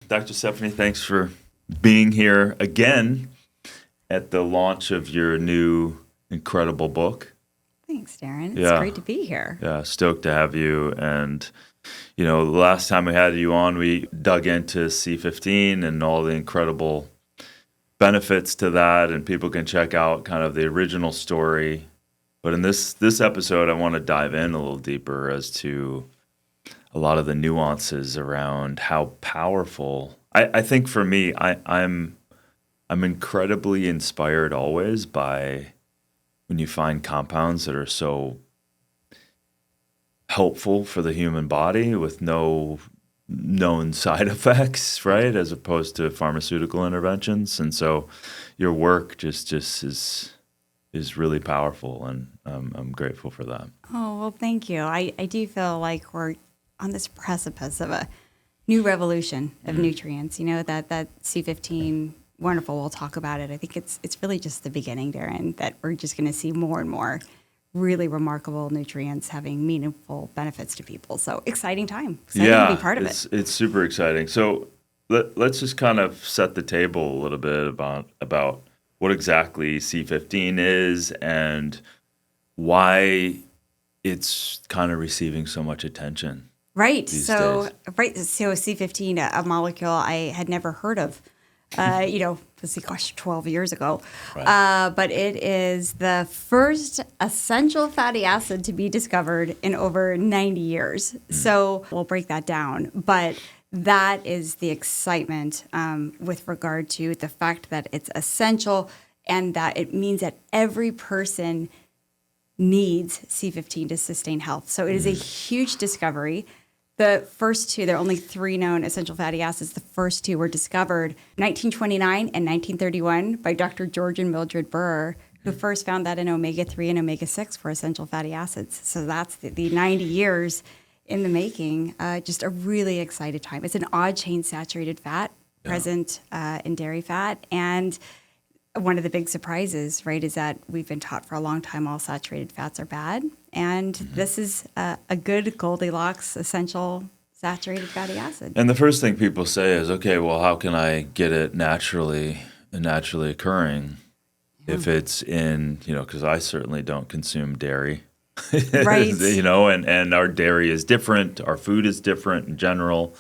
Dr. Stephanie, thanks for being here again at the launch of your new incredible book. Thanks, Darin. It's great to be here. Yeah, stoked to have you. And, the last time we had you on, we dug into C15 and all the incredible benefits to that, and people can check out kind of the original story. But in this episode, I want to dive in a little deeper as to a lot of the nuances around how powerful. I think for me, I'm incredibly inspired always by when you find compounds that are so helpful for the human body with no known side effects, right? As opposed to pharmaceutical interventions. And so your work just is really powerful, and I'm grateful for that. Oh, well, thank you. I do feel like we're on this precipice of a new revolution of nutrients. That C15, wonderful, we'll talk about it. I think it's really just the beginning, Darin, that we're just going to see more and more really remarkable nutrients having meaningful benefits to people. So exciting time. Exciting to be part of it. It's super exciting. So let's just kind of set the table a little bit about what exactly C15 is and why it's kind of receiving so much attention. Right. These So days. C15, a molecule I had never heard of, 12 years ago. Right. But it is the first essential fatty acid to be discovered in over 90 years. So we'll break that down. But that is the excitement with regard to the fact that it's essential and that it means that every person needs C15 to sustain health. So it is a huge discovery. The first two, there are only 3 known essential fatty acids. The first 2 were discovered 1929 and 1931 by Dr. George and Mildred Burr, who first found that in omega-3 and omega-6 were essential fatty acids. So that's the 90 years in the making. Just a really excited time. It's an odd chain saturated fat present in dairy fat. And one of the big surprises, right, is that we've been taught for a long time all saturated fats are bad. And this is a good Goldilocks essential saturated fatty acid. And the first thing people say is, okay, well, how can I get it naturally occurring if it's in, because I certainly don't consume dairy. Right. And our dairy is different. Our food is different in general.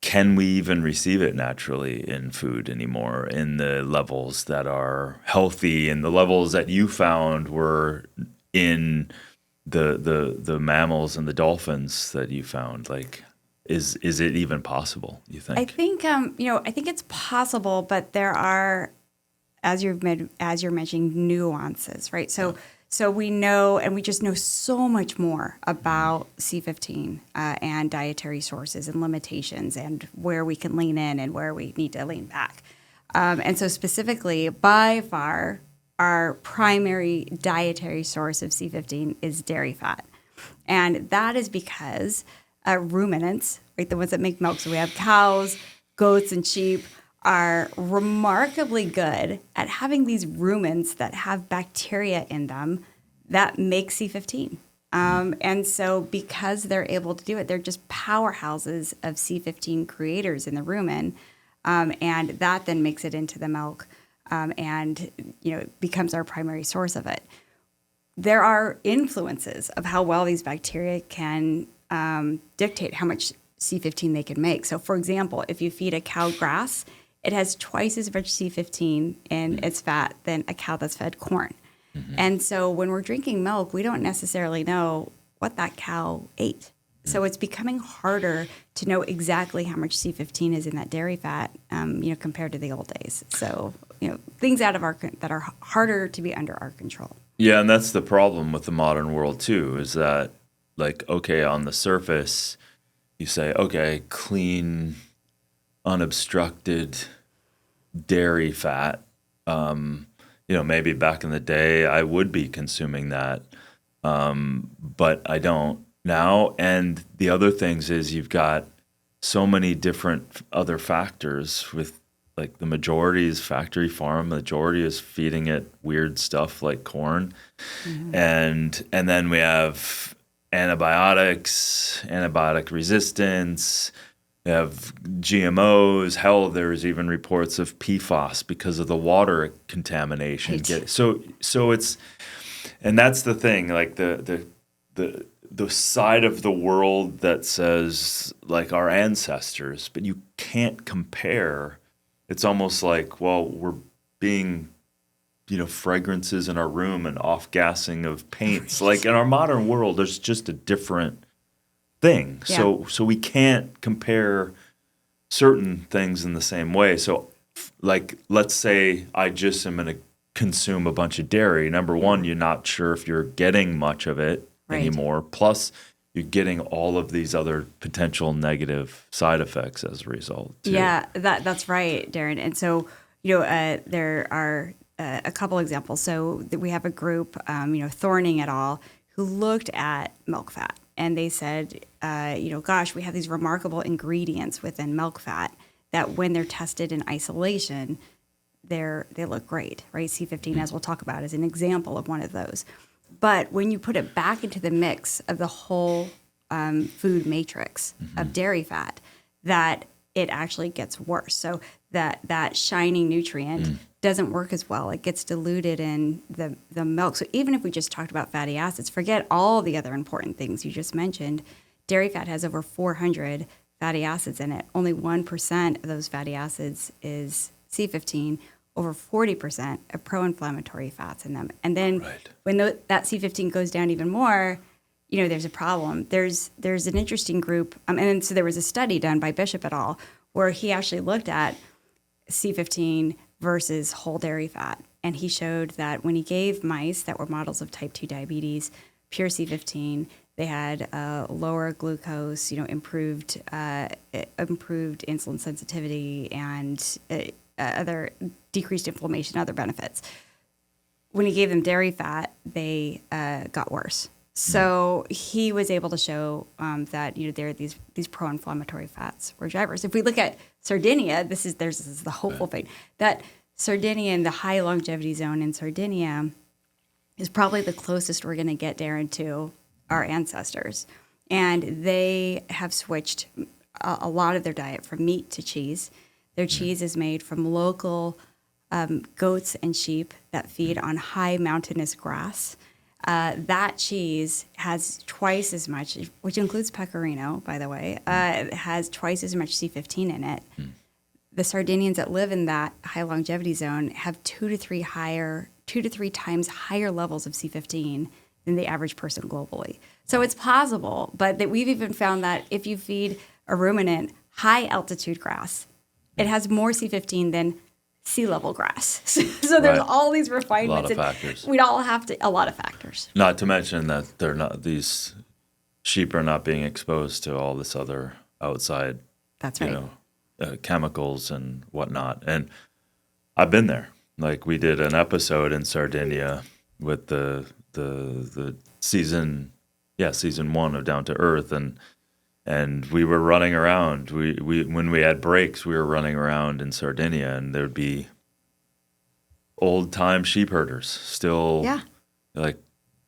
Can we even receive it naturally in food anymore in the levels that are healthy, and the levels that you found were in the mammals and the dolphins that you found? Like, is it even possible, you think? I think I think it's possible, but there are, as you're mentioning, nuances, right? So we know, and we just know so much more about C15 and dietary sources and limitations and where we can lean in and where we need to lean back. And so specifically, by far, our primary dietary source of C15 is dairy fat. And that is because ruminants, right, the ones that make milk, so we have cows, goats, and sheep, are remarkably good at having these rumens that have bacteria in them that make C15. And so because they're able to do it, they're just powerhouses of C15 creators in the rumen. And that then makes it into the milk and becomes our primary source of it. There are influences of how well these bacteria can dictate how much C15 they can make. So for example, if you feed a cow grass, it has twice as much C15 in its fat than a cow that's fed corn. And so when we're drinking milk, we don't necessarily know what that cow ate. So it's becoming harder to know exactly how much C15 is in that dairy fat, compared to the old days. So, things that are harder to be under our control. Yeah, and that's the problem with the modern world too, is that, like, okay, on the surface, you say, okay, clean, unobstructed dairy fat. Maybe back in the day I would be consuming that, but I don't now. And the other things is you've got so many different other factors with, like, the majority is factory farm, the majority is feeding it weird stuff like corn. And then we have antibiotics, antibiotic resistance, You have GMOs. Hell, there's even reports of PFAS because of the water contamination. Right. So it's, and that's the thing, like the side of the world that says like our ancestors, but you can't compare. It's almost like, well, we're being, fragrances in our room and off-gassing of paints. Like in our modern world, there's just a different thing. Yeah. So we can't compare certain things in the same way. So like, let's say I just am going to consume a bunch of dairy. Number one, you're not sure if you're getting much of it anymore. Plus, you're getting all of these other potential negative side effects as a result, too. Yeah, that's right, Darin. And so, there are a couple examples. So we have a group, Thorning et al., who looked at milk fat. And they said, gosh, we have these remarkable ingredients within milk fat that when they're tested in isolation, they look great, right? C15, as we'll talk about, is an example of one of those. But when you put it back into the mix of the whole food matrix of dairy fat, that it actually gets worse. So that shining nutrient doesn't work as well. It gets diluted in the milk. So even if we just talked about fatty acids, forget all the other important things you just mentioned. Dairy fat has over 400 fatty acids in it. Only 1% of those fatty acids is C15. Over 40% of pro-inflammatory fats in them. And then when that C15 goes down even more, there's a problem. There's an interesting group, and then, so there was a study done by Bishop et al. Where he actually looked at C15 versus whole dairy fat. And he showed that when he gave mice that were models of type 2 diabetes pure C15, they had lower glucose, improved insulin sensitivity, and other decreased inflammation, other benefits. When he gave them dairy fat, they got worse. So he was able to show that there are these pro-inflammatory fats were drivers. If we look at Sardinia, this is the hopeful thing, that Sardinia, and the high longevity zone in Sardinia, is probably the closest we're going to get, Darin, to our ancestors. And they have switched a lot of their diet from meat to cheese. Their cheese is made from local goats and sheep that feed on high mountainous grass. That cheese has twice as much, which includes pecorino, by the way, has twice as much C15 in it. The Sardinians that live in that high longevity zone have 2 to 3 times higher levels of C15 than the average person globally. So it's possible, but that we've even found that if you feed a ruminant high altitude grass, it has more C15 than sea level grass. So there's all these refinements. A lot of factors. We'd all have to, a lot of factors. Not to mention that these sheep are not being exposed to all this other outside, that's right, chemicals and whatnot. And I've been there. Like, we did an episode in Sardinia with the season 1 of Down to Earth, and we were running around. We when we had breaks, we were running around in Sardinia, and there'd be old time sheep herders still like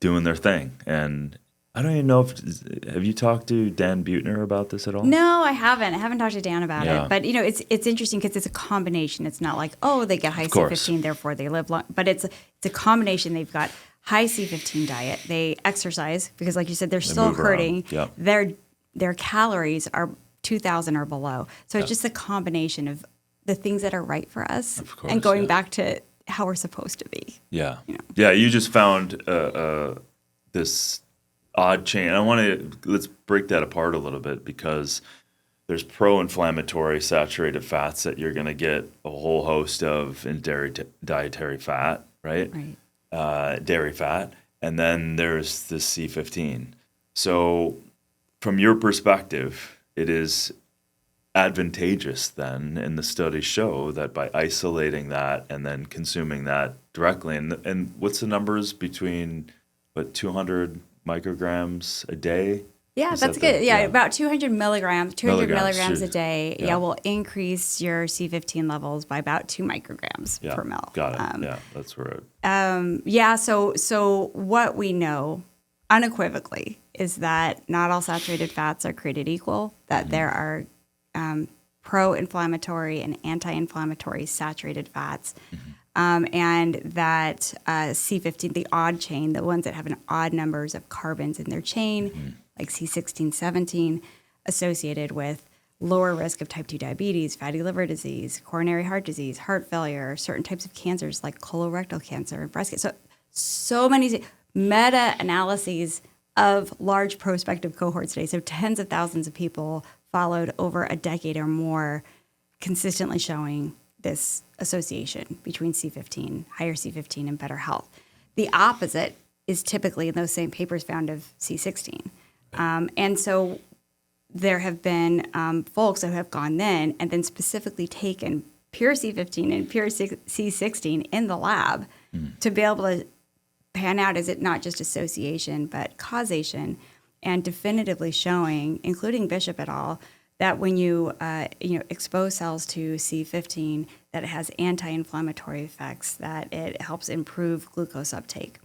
doing their thing. And I don't even know have you talked to Dan Buettner about this at all? No, I haven't. I haven't talked to Dan about it. But it's interesting because it's a combination. It's not like, they get high C15, therefore they live long. But it's a combination. They've got high C15 diet. They exercise because, like you said, they're still hurting. Their calories are 2,000 or below. So it's just a combination of the things that are right for us, and going back to how we're supposed to be. Yeah. Yeah, you just found this odd chain. Let's break that apart a little bit, because there's pro-inflammatory saturated fats that you're going to get a whole host of in dietary fat, right? Dairy fat. And then there's the C15. So from your perspective, it is advantageous then, and the studies show that by isolating that and then consuming that directly, and what's the numbers between 200 micrograms a day? Yeah, that's good. About 200 milligrams a day. Will increase your C15 levels by about 2 micrograms per mil. Got it. That's right. So what we know unequivocally is that not all saturated fats are created equal, that there are pro-inflammatory and anti-inflammatory saturated fats. And that C15, the odd chain, the ones that have an odd numbers of carbons in their chain, like C16, 17, associated with lower risk of type 2 diabetes, fatty liver disease, coronary heart disease, heart failure, certain types of cancers like colorectal cancer and breast cancer. So many meta-analyses of large prospective cohorts today. So tens of thousands of people followed over a decade or more, consistently showing this association between C15, higher C15, and better health. The opposite is typically in those same papers found of C16. And so there have been folks that have gone in and then specifically taken pure C15 and pure C16 in the lab to be able to pan out, is it not just association, but causation, and definitively showing, including Bishop et al., that when you expose cells to C15, that it has anti-inflammatory effects, that it helps improve glucose uptake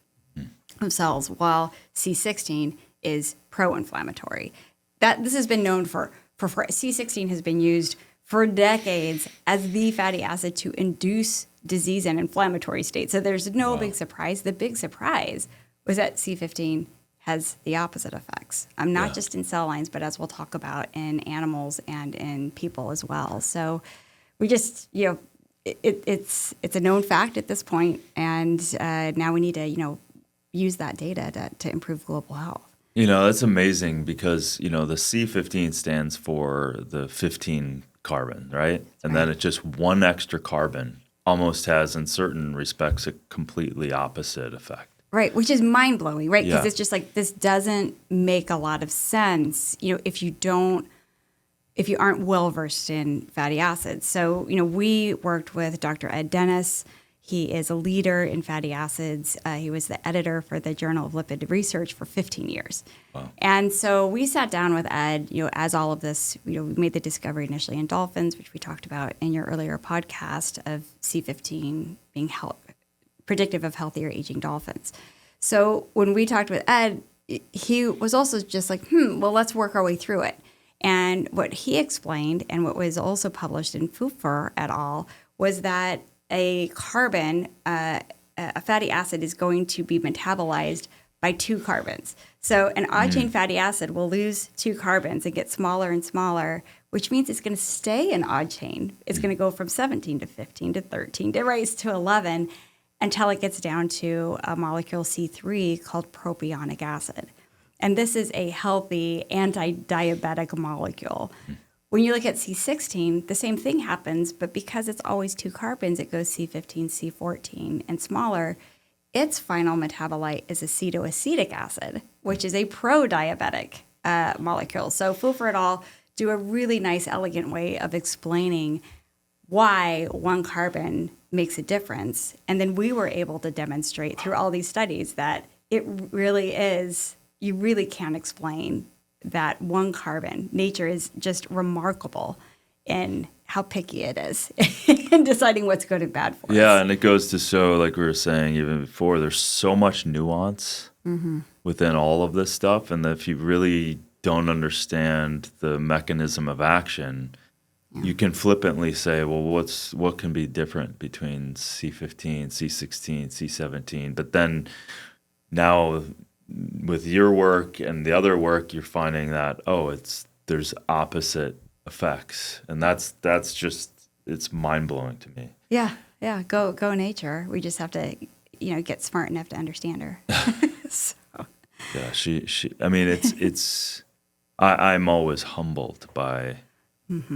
of cells, while C16 is pro-inflammatory. That this has been known for C16 has been used for decades as the fatty acid to induce disease and inflammatory states. So there's no big surprise. The big surprise was that C15 has the opposite effects. Not just in cell lines, but as we'll talk about in animals and in people as well. So we just, it's a known fact at this point, and now we need to, use that data to improve global health. That's amazing because, the C15 stands for the 15 carbon, right? And then it's just one extra carbon almost has, in certain respects, a completely opposite effect. Right, which is mind-blowing, right? Because it's just like, this doesn't make a lot of sense, if you aren't well-versed in fatty acids. So, we worked with Dr. Ed Dennis. He is a leader in fatty acids. He was the editor for the Journal of Lipid Research for 15 years. Wow. And so we sat down with Ed, as all of this, we made the discovery initially in dolphins, which we talked about in your earlier podcast, of C15 being predictive of healthier aging dolphins. So when we talked with Ed, he was also just like, well, let's work our way through it. And what he explained, and what was also published in Pfeiffer et al., was that a carbon, a fatty acid, is going to be metabolized by 2 carbons. So an odd-chain fatty acid will lose 2 carbons and get smaller and smaller, which means it's going to stay an odd chain. It's going to go from 17 to 15 to 13 to rise to 11 until it gets down to a molecule C3 called propionic acid. And this is a healthy anti-diabetic molecule. When you look at C16, the same thing happens, but because it's always 2 carbons, it goes C15, C14, and smaller. Its final metabolite is acetoacetic acid, which is a pro-diabetic molecule. So Pfeiffer et al. Do a really nice, elegant way of explaining why 1 carbon makes a difference. And then we were able to demonstrate through all these studies that it really is, you really can't explain that 1 carbon. Nature is just remarkable in how picky it is in deciding what's good and bad for us. Yeah, and it goes to show, like we were saying even before, there's so much nuance within all of this stuff. And if you really don't understand the mechanism of action, you can flippantly say, well, what can be different between C15, C16, C17? But then now with your work and the other work, you're finding that, there's opposite effects. And that's just, it's mind-blowing to me. Yeah. Go nature. We just have to, get smart enough to understand her. So. Yeah, I mean, I'm always humbled by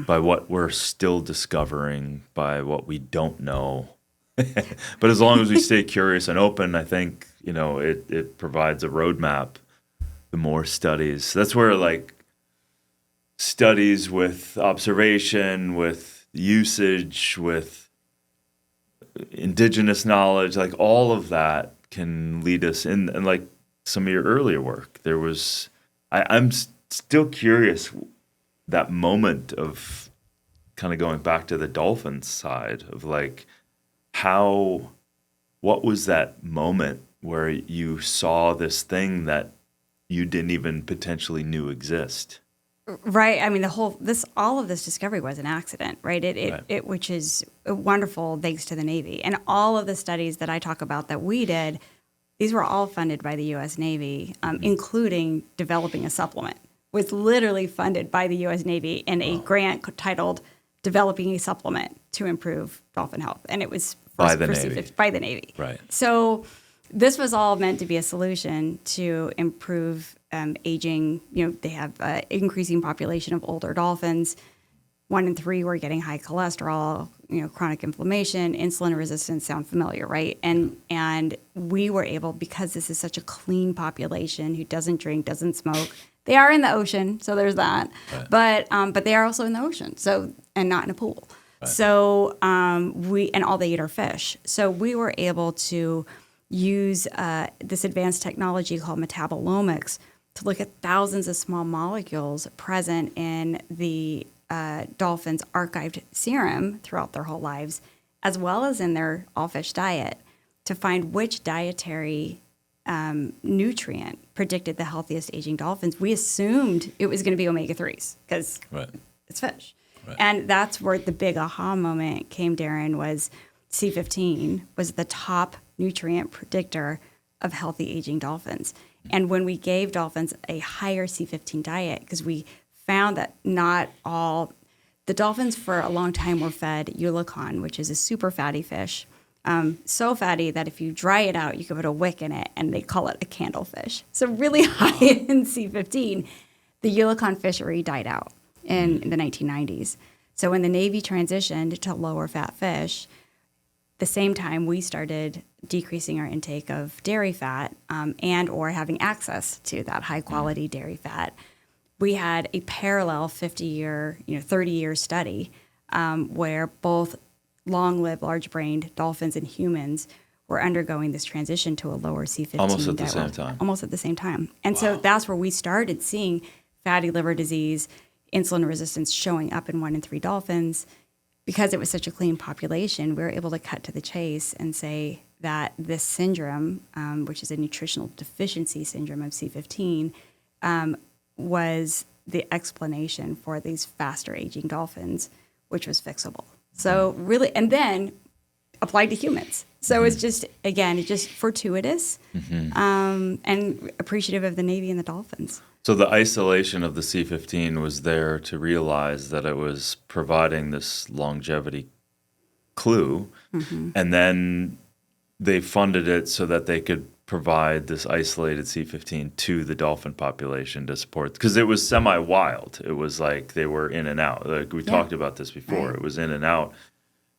what we're still discovering, by what we don't know. But as long as we stay curious and open, I think, it provides a roadmap. The more studies, that's where studies with observation, with usage, with indigenous knowledge, all of that can lead us in. And like some of your earlier work, there was, I'm still curious, that moment of kind of going back to the dolphin side of what was that moment where you saw this thing that you didn't even potentially knew exist? Right. I mean, all of this discovery was an accident, right? It which is wonderful thanks to the Navy. And all of the studies that I talk about that we did, these were all funded by the U.S. Navy, including developing a supplement, was literally funded by the U.S. Navy in a grant titled "Developing a Supplement to Improve Dolphin Health," and it was by the Navy. By the Navy. Right. So this was all meant to be a solution to improve aging. They have increasing population of older dolphins. 1 in 3 were getting high cholesterol, chronic inflammation, insulin resistance. Sound familiar, right? And we were able, because this is such a clean population who doesn't drink, doesn't smoke. They are in the ocean, so there's that. Right. But they are also in the ocean, and not in a pool. Right. So all they eat are fish. So we were able to use this advanced technology called metabolomics to look at thousands of small molecules present in the dolphins' archived serum throughout their whole lives, as well as in their all-fish diet, to find which dietary nutrient predicted the healthiest aging dolphins. We assumed it was going to be omega-3s because it's fish. Right. And that's where the big aha moment came, Darin, was C15 was the top nutrient predictor of healthy aging dolphins. And when we gave dolphins a higher C15 diet, because we found that not all the dolphins for a long time were fed eulicon, which is a super fatty fish, so fatty that if you dry it out, you can put a wick in it, and they call it a candlefish. So really high in C15. The eulicon fishery died out in the 1990s. So when the Navy transitioned to lower fat fish, the same time we started decreasing our intake of dairy fat and or having access to that high quality dairy fat, we had a parallel 50-year, 30-year study where both long-lived, large-brained dolphins and humans were undergoing this transition to a lower C15 almost at the diet. same time. Almost at the same time. And so that's where we started seeing fatty liver disease, insulin resistance showing up in 1 in 3 dolphins. Because it was such a clean population, we were able to cut to the chase and say that this syndrome, which is a nutritional deficiency syndrome of C15, was the explanation for these faster aging dolphins, which was fixable. So really, and then applied to humans. So it's just, again, it's just fortuitous and appreciative of the Navy and the dolphins. So the isolation of the C15 was there to realize that it was providing this longevity clue, and then they funded it so that they could provide this isolated C15 to the dolphin population to support, because it was semi-wild. It was like they were in and out. Like we talked about this before. Right. It was in and out.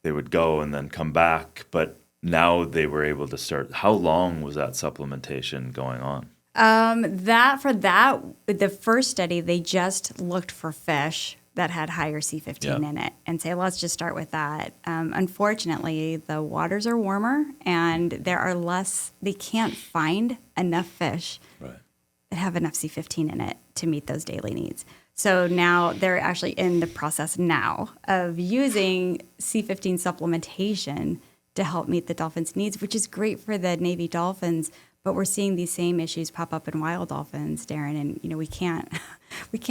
They would go and then come back, but now they were able to start. How long was that supplementation going on? The first study, they just looked for fish that had higher C15 in it and say, let's just start with that. Unfortunately, the waters are warmer and they can't find enough fish that have enough C15 in it to meet those daily needs. So now they're actually in the process now of using C15 supplementation to help meet the dolphins' needs, which is great for the Navy dolphins. But we're seeing these same issues pop up in wild dolphins, Darin, and we can't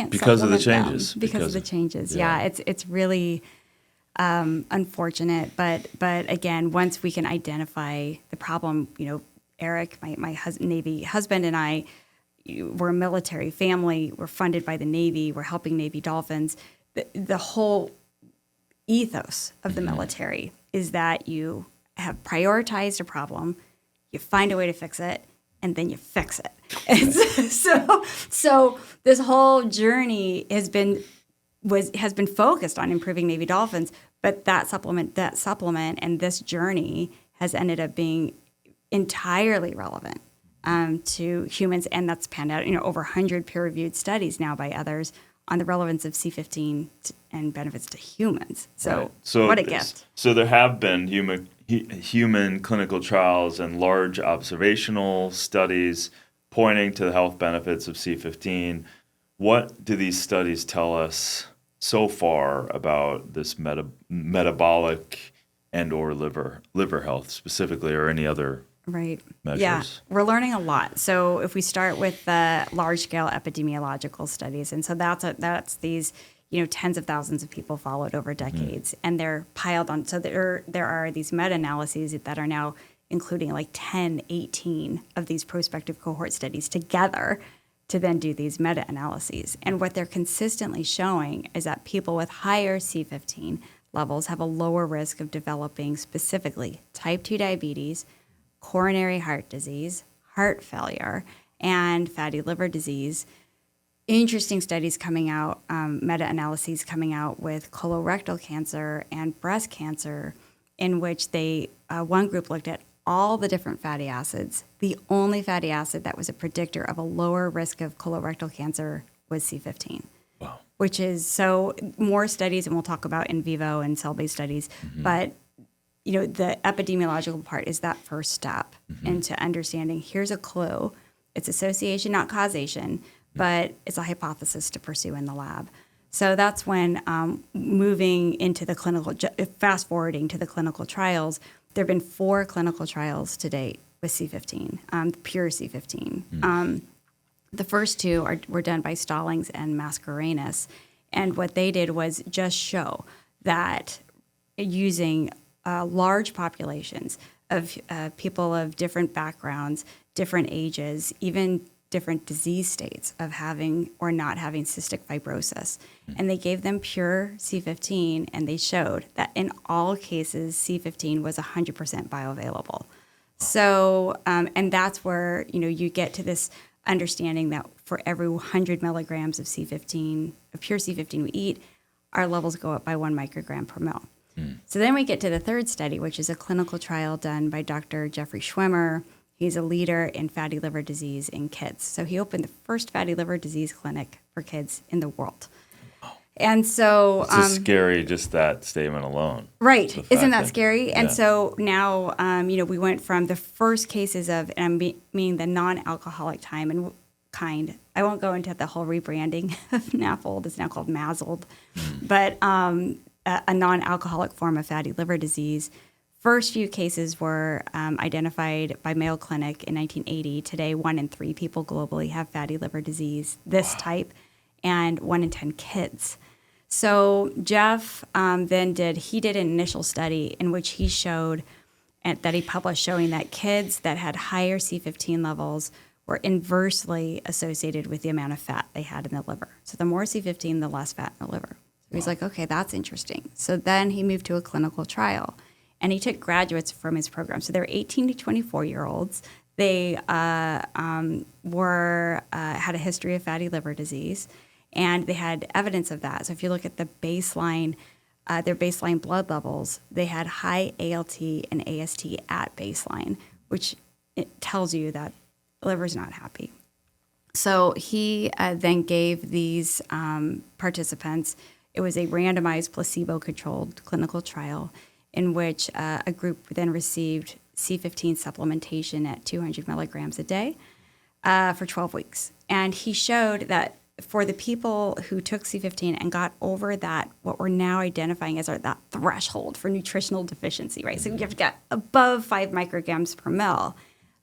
because of the changes. Because of the changes. Yeah, it's really unfortunate. But again, once we can identify the problem, Eric, my Navy husband, and I, we're a military family. We're funded by the Navy. We're helping Navy dolphins. The whole ethos of the military is that you have prioritized a problem. You find a way to fix it, and then you fix it. And so this whole journey has been focused on improving Navy dolphins, but that supplement and this journey has ended up being entirely relevant to humans, and that's panned out. Over 100 peer-reviewed studies now by others on the relevance of C15 and benefits to humans. So what a gift. So there have been human clinical trials and large observational studies pointing to the health benefits of C15. What do these studies tell us so far about this metabolic and or liver health specifically, or any other Right. measures? Yeah, we're learning a lot. So if we start with the large-scale epidemiological studies, and so that's these, tens of thousands of people followed over decades, and they're piled on. So there are these meta-analyses that are now including like 10, 18 of these prospective cohort studies together to then do these meta-analyses. And what they're consistently showing is that people with higher C15 levels have a lower risk of developing specifically type 2 diabetes, coronary heart disease, heart failure, and fatty liver disease. Interesting studies coming out, meta-analyses coming out with colorectal cancer and breast cancer, in which one group looked at all the different fatty acids. The only fatty acid that was a predictor of a lower risk of colorectal cancer was C15. Wow. Which is, so more studies, and we'll talk about in vivo and cell-based studies, but the epidemiological part is that first step into understanding, here's a clue. It's association, not causation, but it's a hypothesis to pursue in the lab. So that's when moving into the clinical, fast forwarding to the clinical trials, there have been 4 clinical trials to date with C15, pure C15. The first 2 were done by Stallings and Mascarenhas. And what they did was just show that using large populations of people of different backgrounds, different ages, even different disease states of having or not having cystic fibrosis. And they gave them pure C15, and they showed that in all cases, C15 was 100% bioavailable. So, and that's where, you get to this understanding that for every 100 milligrams of C15, of pure C15 we eat, our levels go up by 1 microgram per mil. So then we get to the third study, which is a clinical trial done by Dr. Jeffrey Schwimmer. He's a leader in fatty liver disease in kids. So he opened the first fatty liver disease clinic for kids in the world. And so it's just scary, just that statement alone. Right. Isn't that scary? And so now, we went from the first cases of, and I mean the non-alcoholic time and kind. I won't go into the whole rebranding of NAFLD. It's now called MAZLD. But a non-alcoholic form of fatty liver disease. First few cases were identified by Mayo Clinic in 1980. Today, 1 in 3 people globally have fatty liver disease, this type, and 1 in 10 kids. So Jeff then did an initial study in which he showed, that he published, showing that kids that had higher C15 levels were inversely associated with the amount of fat they had in the liver. So the more C15, the less fat in the liver. So he's like, okay, that's interesting. So then he moved to a clinical trial. And he took graduates from his program. So they're 18 to 24-year-olds. They had a history of fatty liver disease, and they had evidence of that. So if you look at the baseline, their baseline blood levels, they had high ALT and AST at baseline, which it tells you that the liver's not happy. So he then gave these participants, it was a randomized placebo-controlled clinical trial, in which a group then received C15 supplementation at 200 milligrams a day for 12 weeks. And he showed that for the people who took C15 and got over that, what we're now identifying as that threshold for nutritional deficiency, right? So you have to get above 5 micrograms per mil.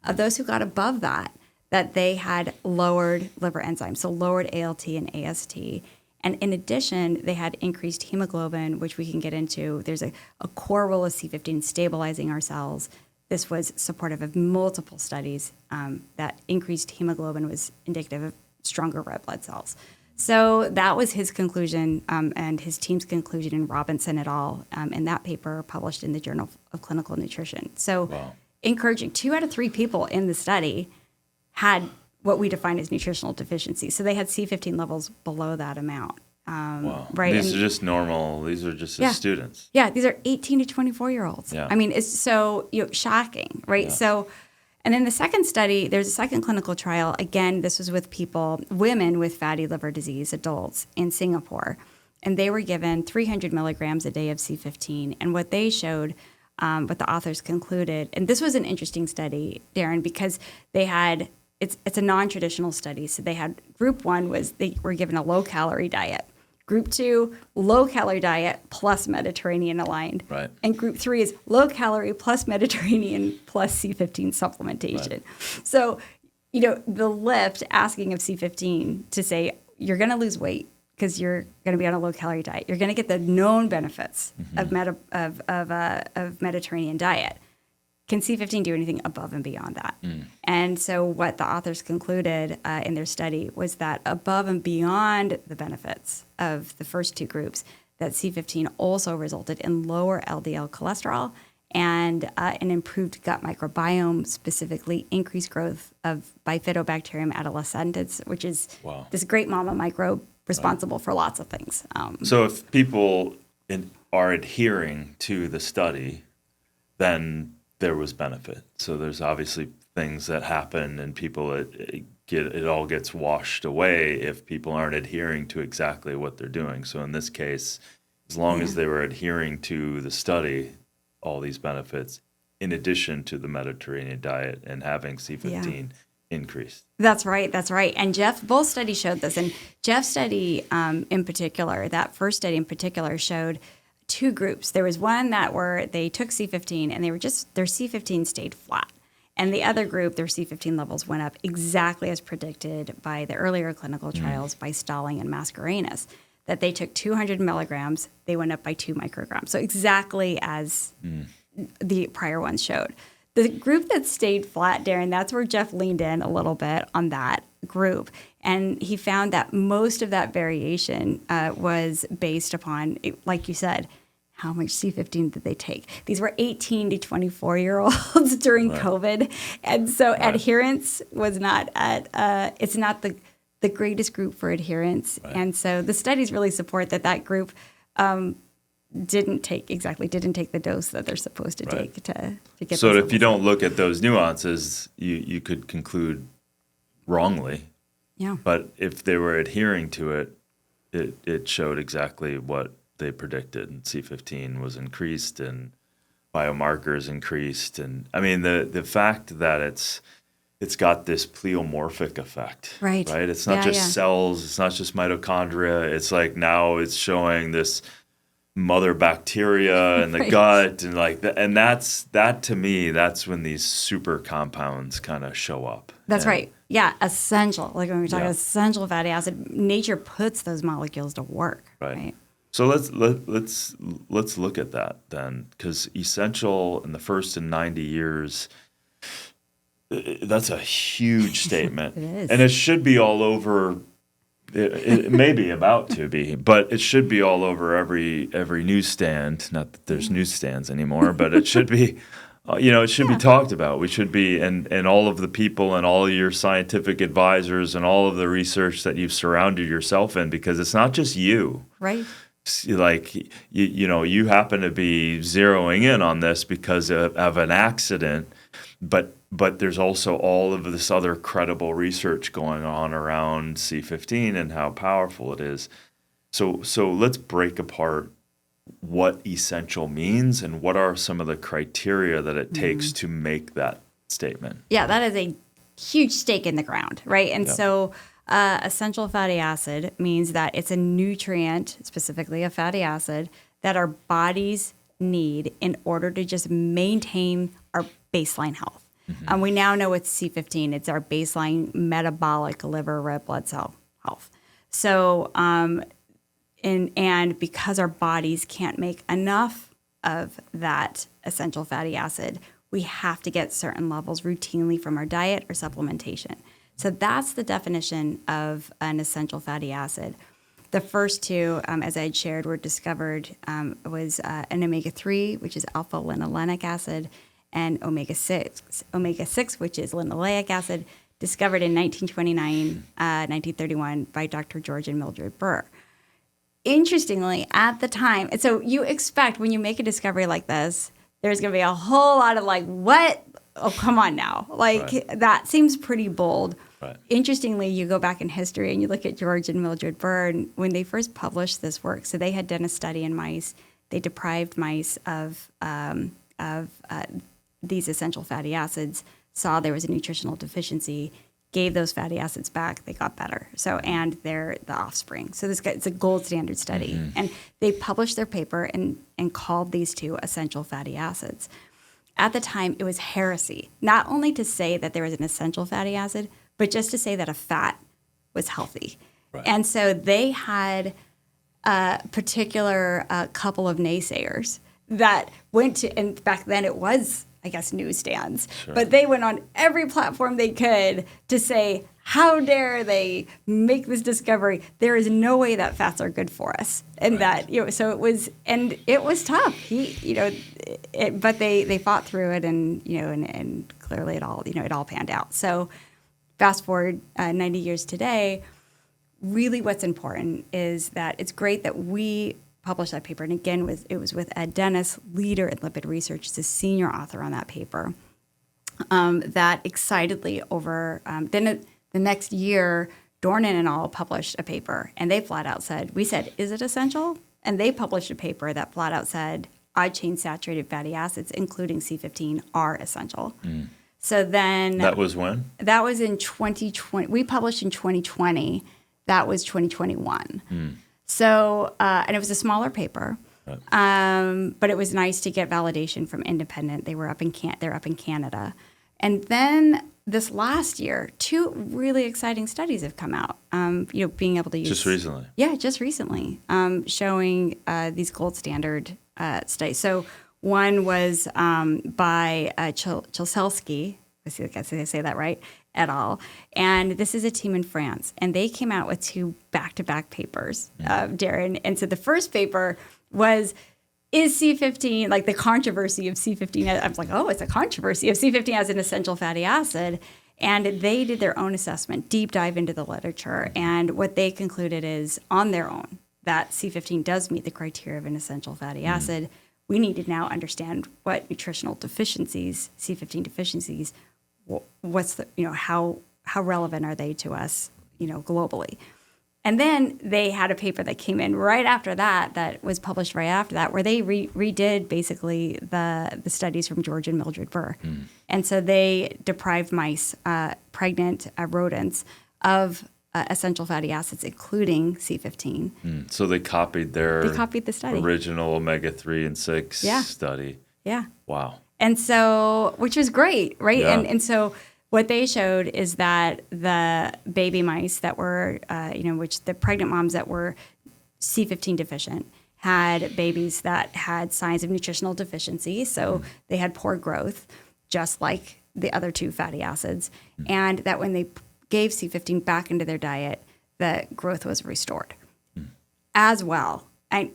Of those who got above that they had lowered liver enzymes, so lowered ALT and AST. And in addition, they had increased hemoglobin, which we can get into. There's a core role of C15 in stabilizing our cells. This was supportive of multiple studies that increased hemoglobin was indicative of stronger red blood cells. So that was his conclusion and his team's conclusion in Robinson et al. In that paper published in the Journal of Clinical Nutrition. So encouraging. 2 out of 3 people in the study had what we define as nutritional deficiency. So they had C15 levels below that amount. Right? These are just normal. These are just students. Yeah, these are 18 to 24-year-olds. Yeah. I mean, it's so shocking, right? Yeah. So, and then the second study, there's a second clinical trial. Again, this was with women with fatty liver disease, adults in Singapore. And they were given 300 milligrams a day of C15. And what they showed, what the authors concluded, and this was an interesting study, Darin, because they had, it's a non-traditional study. So they had, group 1 was they were given a low-calorie diet. Group 2, low-calorie diet plus Mediterranean aligned. Right. And Group 3 is low-calorie plus Mediterranean plus C15 supplementation. Right. So, the lift asking of C15 to say, you're going to lose weight because you're going to be on a low-calorie diet. You're going to get the known benefits of Mediterranean diet. Can C15 do anything above and beyond that? And so what the authors concluded in their study was that above and beyond the benefits of the first two groups, that C15 also resulted in lower LDL cholesterol and an improved gut microbiome, specifically increased growth of Bifidobacterium adolescens, which is this great mama microbe responsible for lots of things. So if people are adhering to the study, then there was benefit. So there's obviously things that happen and people, it all gets washed away if people aren't adhering to exactly what they're doing. So in this case, as long as they were adhering to the study, all these benefits, in addition to the Mediterranean diet and having C15 increased. That's right. And both studies showed this. And Jeff's study in particular, that first study in particular, showed two groups. There was one they took C15 and their C15 stayed flat. And the other group, their C15 levels went up exactly as predicted by the earlier clinical trials by Stalling and Mascarenhas, that they took 200 milligrams, they went up by 2 micrograms. So exactly as the prior ones showed. The group that stayed flat, Darin, that's where Jeff leaned in a little bit on that group. And he found that most of that variation was based upon, like you said, how much C15 did they take? These were 18 to 24-year-olds during COVID. And so adherence was not it's not the greatest group for adherence. Right. And so the studies really support that group didn't take the dose that they're supposed to take to get. So if you don't look at those nuances, you could conclude wrongly. Yeah. But if they were adhering to it, it showed exactly what they predicted. And C15 was increased and biomarkers increased. And I mean, the fact that it's got this pleomorphic effect, right? It's not just cells, it's not just mitochondria. It's like now it's showing this mother bacteria in the gut and like that. And that to me, that's when these super compounds kind of show up. That's right. Yeah, essential. Like when we talk about essential fatty acid, nature puts those molecules to work. Right. So let's look at that then, because essential in the first 90 years, that's a huge statement. It is. And it should be all over. It may be about to be, but it should be all over every newsstand. Not that there's newsstands anymore, but it should be. It should be talked about. We should be, and all of the people and all of your scientific advisors and all of the research that you've surrounded yourself in, because it's not just you. Right. Like, you happen to be zeroing in on this because of an accident, but there's also all of this other credible research going on around C15 and how powerful it is. So let's break apart what essential means and what are some of the criteria that it takes to make that statement. Yeah, that is a huge stake in the ground, right? And so essential fatty acid means that it's a nutrient, specifically a fatty acid, that our bodies need in order to just maintain our baseline health. We now know with C15, it's our baseline metabolic liver red blood cell health. So, and because our bodies can't make enough of that essential fatty acid, we have to get certain levels routinely from our diet or supplementation. So that's the definition of an essential fatty acid. The first two, as I had shared, were discovered was an omega-3, which is alpha-linolenic acid, and omega-6, which is linoleic acid, discovered in 1929, 1931 by Dr. George and Mildred Burr. Interestingly, at the time, and so you expect when you make a discovery like this, there's going to be a whole lot of like, what? Oh, come on now. Like, that seems pretty bold. Right. Interestingly, you go back in history and you look at George and Mildred Burr, and when they first published this work, so they had done a study in mice. They deprived mice of these essential fatty acids, saw there was a nutritional deficiency, gave those fatty acids back, they got better. So, and they're the offspring. So it's a gold standard study. And they published their paper and called these two essential fatty acids. At the time, it was heresy, not only to say that there was an essential fatty acid, but just to say that a fat was healthy. Right. And so they had a particular couple of naysayers that went to, and back then it was, I guess, newsstands, but they went on every platform they could to say, how dare they make this discovery? There is no way that fats are good for us. And that, so it was tough. But they fought through it and clearly it all panned out. So fast forward 90 years today, really what's important is that it's great that we published that paper. And again, it was with Ed Dennis, leader in lipid research, is a senior author on that paper, that excitedly then the next year, Dornan and all published a paper, and they flat out said, we said, is it essential? And they published a paper that flat out said, odd-chain saturated fatty acids, including C15, are essential. So then... That was when? That was in 2020. We published in 2020. That was 2021. So, and it was a smaller paper, but it was nice to get validation from independent. They're up in Canada. And then this last year, 2 really exciting studies have come out, being able to use... Just recently? Yeah, just recently, showing these gold standard studies. So one was by Chilselsky, I guess I say that right, et al. And this is a team in France. And they came out with 2 back-to-back papers, Darin. And so the first paper was... Is C15, like the controversy of C15, I was like, oh, it's a controversy of C15 as an essential fatty acid. And they did their own assessment, deep dive into the literature. And what they concluded is, on their own, that C15 does meet the criteria of an essential fatty acid. We need to now understand what nutritional deficiencies, C15 deficiencies, what's the, how relevant are they to us, globally. And then they had a paper that came in right after that was published right after that, where they redid basically the studies from George and Mildred Burr. And so they deprived mice, pregnant rodents, of essential fatty acids, including C15. So they copied the study. Original Omega-3 and 6 study. Yeah. Wow. And so, which was great, right? Yeah. And so what they showed is that the baby mice that were, which the pregnant moms that were C15 deficient had babies that had signs of nutritional deficiency. So they had poor growth, just like the other 2 fatty acids. And that when they gave C15 back into their diet, the growth was restored as well. And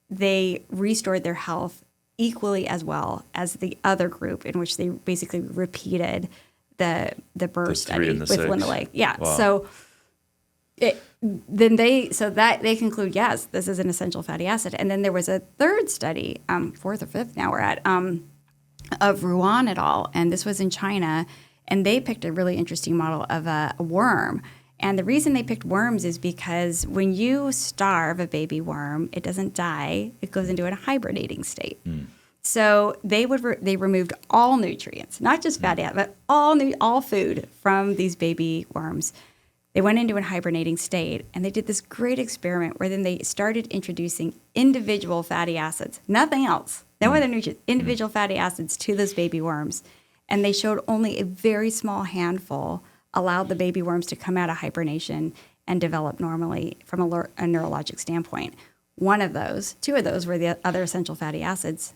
they restored their health equally as well as the other group, in which they basically repeated the Burr study with Linda Lake. Yeah. Wow. So they conclude, yes, this is an essential fatty acid. And then there was a third study, 4th or 5th now we're at, of Ruan et al. And this was in China. And they picked a really interesting model of a worm. And the reason they picked worms is because when you starve a baby worm, it doesn't die. It goes into a hibernating state. So they removed all nutrients, not just fatty acids, but all food from these baby worms. They went into a hibernating state, and they did this great experiment where then they started introducing individual fatty acids, nothing else, no other nutrients, individual fatty acids to those baby worms. And they showed only a very small handful allowed the baby worms to come out of hibernation and develop normally from a neurologic standpoint. 2 of those were the other essential fatty acids.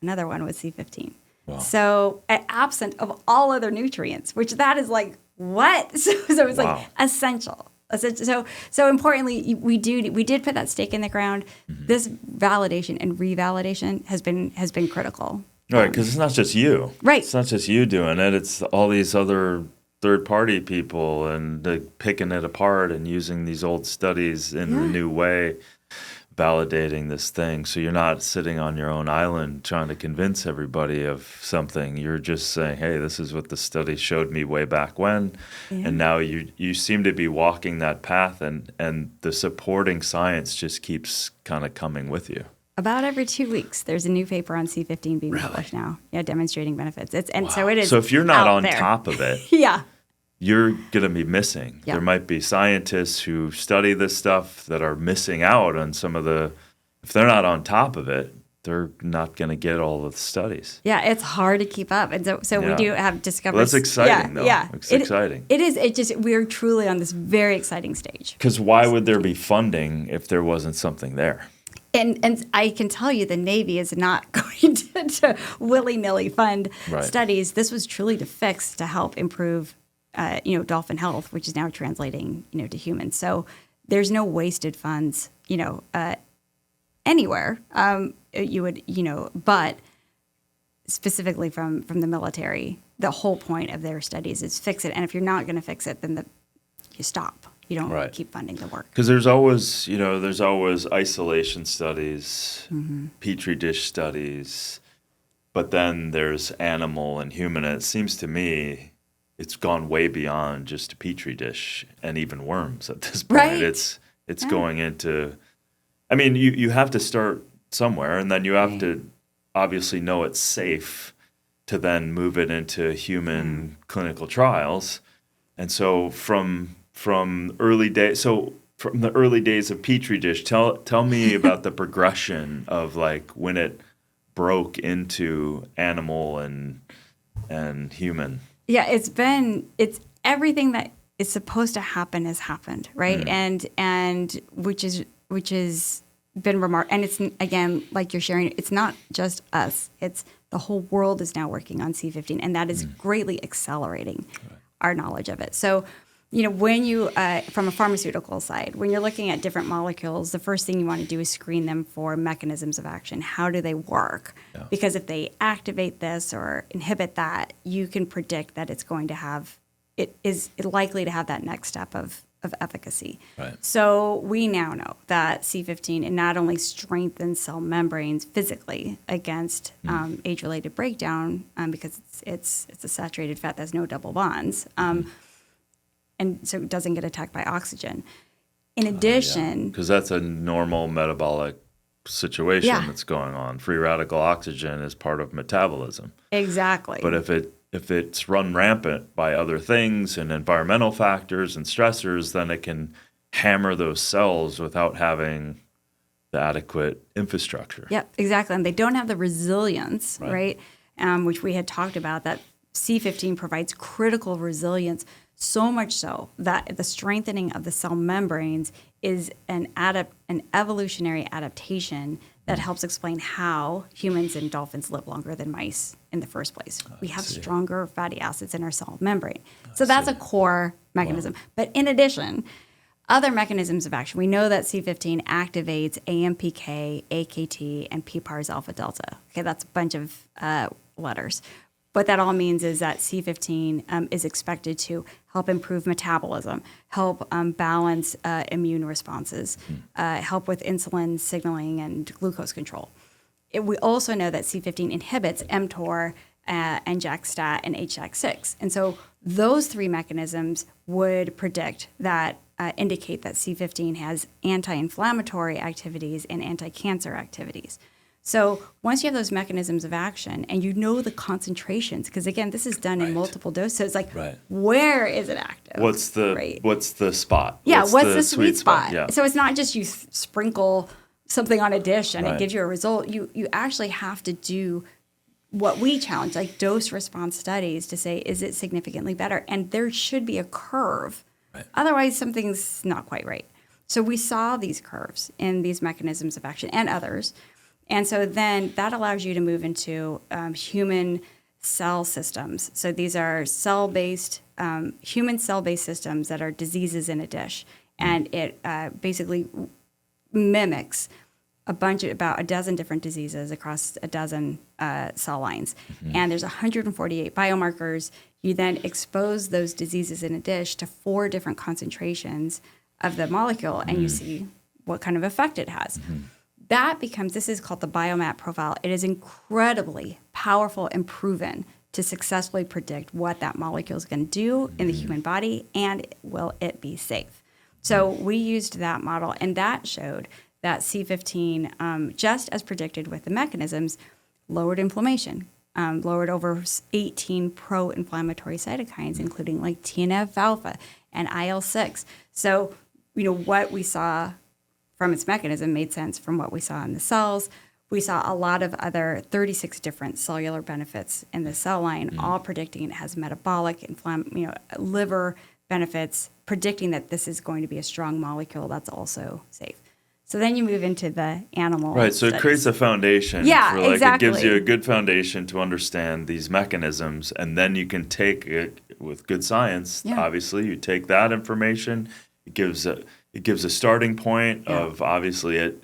Another one was C15. Wow. So absent of all other nutrients, which that is like, what? So it's like essential. So importantly, we did put that stake in the ground. This validation and revalidation has been critical. Right, because it's not just you. Right. It's not just you doing it. It's all these other third-party people and picking it apart and using these old studies in a new way, validating this thing. So you're not sitting on your own island trying to convince everybody of something. You're just saying, hey, this is what the study showed me way back when. And now you seem to be walking that path, and the supporting science just keeps kind of coming with you. About every 2 weeks, there's a new paper on C15 being published now. Yeah, demonstrating benefits. So it is. So if you're not on top of it, you're going to be missing. Yeah. There might be scientists who study this stuff that are missing out on some of the, if they're not on top of it, they're not going to get all of the studies. Yeah, it's hard to keep up. And so we do have discovered. Well, that's exciting, though. Yeah. It's exciting. It is. We're truly on this very exciting stage. Because why would there be funding if there wasn't something there? And I can tell you the Navy is not going to willy-nilly fund studies. This was truly to help improve, dolphin health, which is now translating, to humans. So there's no wasted funds, anywhere. But specifically from the military, the whole point of their studies is fix it. And if you're not going to fix it, then you stop. You don't keep funding the work. Because there's always isolation studies, petri dish studies, but then there's animal and human. And it seems to me it's gone way beyond just a petri dish and even worms at this point. Right. It's going into, I mean, you have to start somewhere, and then you have to obviously know it's safe to then move it into human clinical trials. And so from the early days of petri dish, tell me about the progression of like when it broke into animal and human. Yeah, it's everything that is supposed to happen has happened, right? And which is been remarkable. And it's, again, like you're sharing, it's not just us. It's the whole world is now working on C15, and that is greatly accelerating our knowledge of it. So, when you, from a pharmaceutical side, when you're looking at different molecules, the first thing you want to do is screen them for mechanisms of action. How do they work? Yeah. Because if they activate this or inhibit that, you can predict that it's likely to have that next step of efficacy. Right. So we now know that C15, it not only strengthens cell membranes physically against age-related breakdown, because it's a saturated fat that has no double bonds, and so it doesn't get attacked by oxygen. In addition... Because that's a normal metabolic situation that's going on. Free radical oxygen is part of metabolism. Exactly. But if it's run rampant by other things and environmental factors and stressors, then it can hammer those cells without having the adequate infrastructure. Yep, exactly. And they don't have the resilience, right? Which we had talked about, that C15 provides critical resilience, so much so that the strengthening of the cell membranes is an evolutionary adaptation that helps explain how humans and dolphins live longer than mice in the first place. We have stronger fatty acids in our cell membrane. So that's a core mechanism. Wow. But in addition, other mechanisms of action, we know that C15 activates AMPK, AKT, and PPAR's alpha delta. Okay, that's a bunch of letters. What that all means is that C15 is expected to help improve metabolism, help balance immune responses, help with insulin signaling and glucose control. We also know that C15 inhibits mTOR, and JAK-STAT, and HDAC6. And so those three mechanisms would predict that, indicate that C15 has anti-inflammatory activities and anti-cancer activities. So once you have those mechanisms of action and you know the concentrations, because again, this is done in multiple doses, so it's like, where is it active? What's the spot? Yeah, what's the sweet spot? Yeah. So it's not just you sprinkle something on a dish and it gives you a result. You actually have to do what we challenge, like dose response studies, to say, is it significantly better? And there should be a curve. Right. Otherwise, something's not quite right. So we saw these curves in these mechanisms of action and others. And so then that allows you to move into human cell systems. So these are cell-based, human cell-based systems that are diseases in a dish. And it basically mimics about a dozen different diseases across a dozen cell lines. And there's 148 biomarkers. You then expose those diseases in a dish to 4 different concentrations of the molecule, and you see what kind of effect it has. This is called the biomap profile. It is incredibly powerful and proven to successfully predict what that molecule is going to do in the human body, and will it be safe. So we used that model, and that showed that C15, just as predicted with the mechanisms, lowered inflammation, lowered over 18 pro-inflammatory cytokines, including like TNF-alpha and IL-6. So, what we saw from its mechanism made sense from what we saw in the cells. We saw a lot of other 36 different cellular benefits in the cell line, all predicting it has metabolic, liver benefits, predicting that this is going to be a strong molecule that's also safe. So then you move into the animal Right, so studies. it creates a foundation. Yeah, exactly. It gives you a good foundation to understand these mechanisms, and then you can take it with good science. Yeah. Obviously, you take that information. It gives a starting point of obviously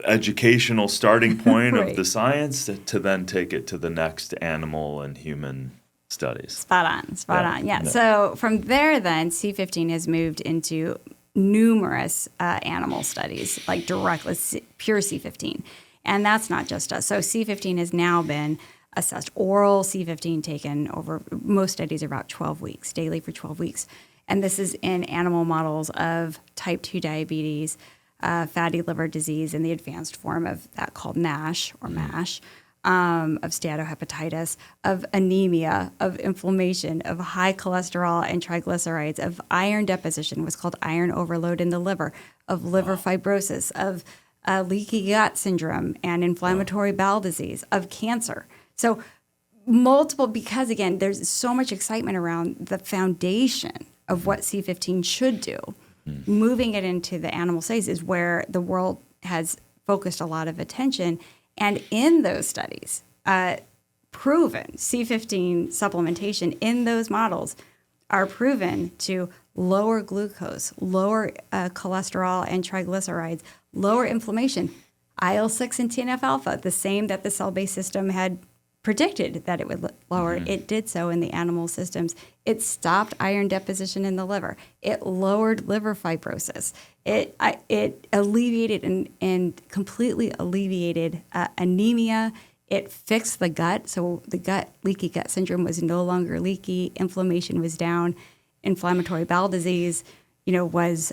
educational starting point Right. of the science to then take it to the next animal and human studies. Spot on. Yeah. So from there, then C15 has moved into numerous animal studies, like directly pure C15, and that's not just us. So C15 has now been assessed. Oral C15 taken over most studies are about 12 weeks, daily for 12 weeks, and this is in animal models of type 2 diabetes, fatty liver disease, and the advanced form of that called NASH or MASH. Of steatohepatitis, of anemia, of inflammation, of high cholesterol and triglycerides, of iron deposition, what's called iron overload in the liver, of liver fibrosis, of leaky gut syndrome and inflammatory bowel disease, of cancer. So multiple, because again, there's so much excitement around the foundation of what C15 should do. Moving it into the animal studies is where the world has focused a lot of attention. And in those studies, proven C15 supplementation in those models are proven to lower glucose, lower cholesterol and triglycerides, lower inflammation, IL-6 and TNF-alpha, the same that the cell-based system had predicted that it would lower. It did so in the animal systems. It stopped iron deposition in the liver. It lowered liver fibrosis. It alleviated and completely alleviated anemia. It fixed the gut, so the leaky gut syndrome was no longer leaky. Inflammation was down. Inflammatory bowel disease, was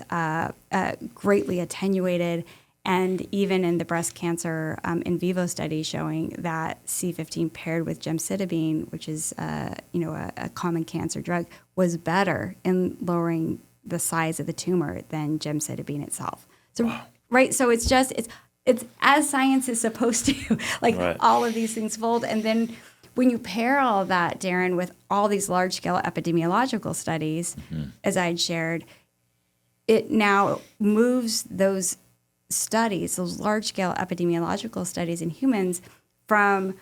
greatly attenuated. And even in the breast cancer in vivo study showing that C15 paired with gemcitabine, which is a common cancer drug, was better in lowering the size of the tumor than gemcitabine itself. So right, so it's as science is supposed to, all of these things fold. And then when you pair all of that, Darin, with all these large-scale epidemiological studies, as I had shared, it now moves those studies, those large-scale epidemiological studies in humans, from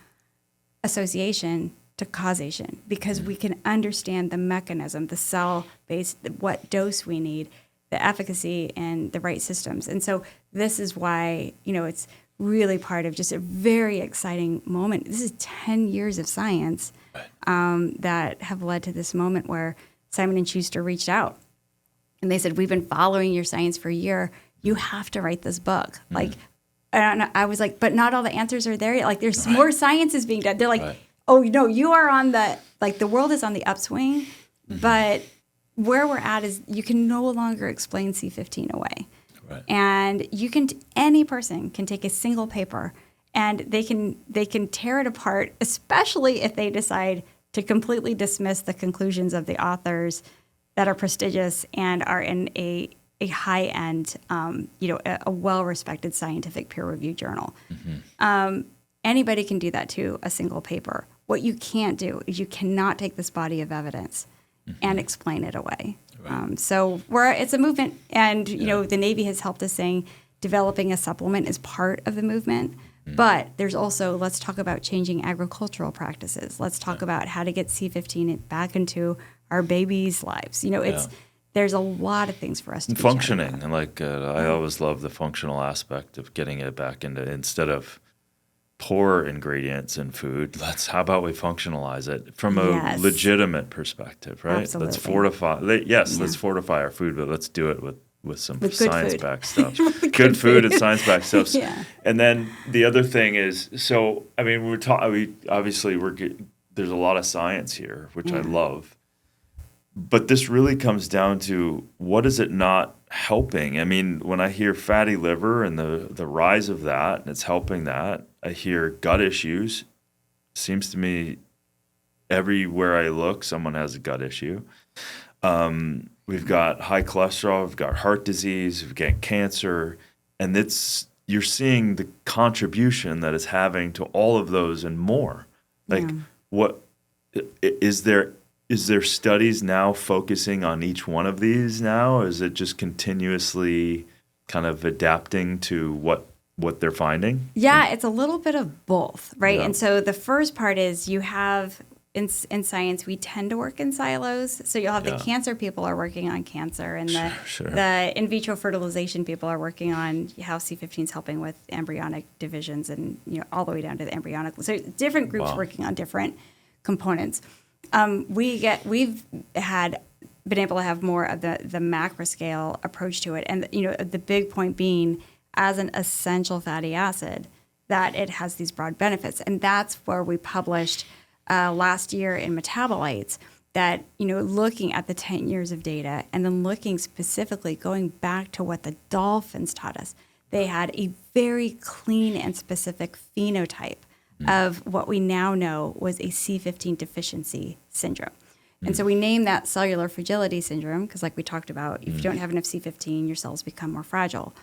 association to causation, because we can understand the mechanism, the cell-based, what dose we need, the efficacy, and the right systems. And so this is why, it's really part of just a very exciting moment. This is 10 years of science that have led to this moment where Simon & Schuster reached out. And they said, we've been following your science for a year. You have to write this book. And I was like, but not all the answers are there yet. There's more science is being done. They're like, oh, no, you are on the world is on the upswing, but where we're at is you can no longer explain C15 away. Right. And any person can take a single paper and they can tear it apart, especially if they decide to completely dismiss the conclusions of the authors that are prestigious and are in a high-end, a well-respected scientific peer-reviewed journal. Anybody can do that to a single paper. What you can't do is you cannot take this body of evidence and explain it away. Right. So it's a movement, and the Navy has helped us saying developing a supplement is part of the movement. But there's also, let's talk about changing agricultural practices. Let's talk about how to get C15 back into our babies' lives. There's a lot of things for us to functioning, and I always love the functional aspect of getting it back into, instead of poor ingredients in food, how about we functionalize it from a legitimate perspective, right? Absolutely. Let's fortify. Let's fortify our food, but let's do it with some science-backed stuff. Good food and science-backed stuff. And then the other thing is, so I mean, there's a lot of science here, which I love. But this really comes down to, what is it not helping? I mean, when I hear fatty liver and the rise of that, and it's helping that, I hear gut issues. seems to me everywhere I look, someone has a gut issue. We've got high cholesterol, we've got heart disease, we've got cancer, and you're seeing the contribution that it's having to all of those and more. Like, what is there studies now focusing on each one of these now? Is it just continuously kind of adapting to what they're finding? Yeah, it's a little bit of both, right? Yeah. And so the first part is you have in science, we tend to work in silos. So you'll have the cancer people are working on cancer, and the in vitro fertilization people are working on how C15 is helping with embryonic divisions, and all the way down to the embryonic. So different groups working on different components. We've been able to have more of the macro scale approach to it, and the big point being, as an essential fatty acid, that it has these broad benefits, and that's where we published last year in Metabolites that looking at the 10 years of data, and then looking specifically going back to what the dolphins taught us. They had a very clean and specific phenotype of what we now know was a C15 deficiency syndrome. And so we named that cellular fragility syndrome because, like we talked about, if you don't have enough C15, your cells become more fragile.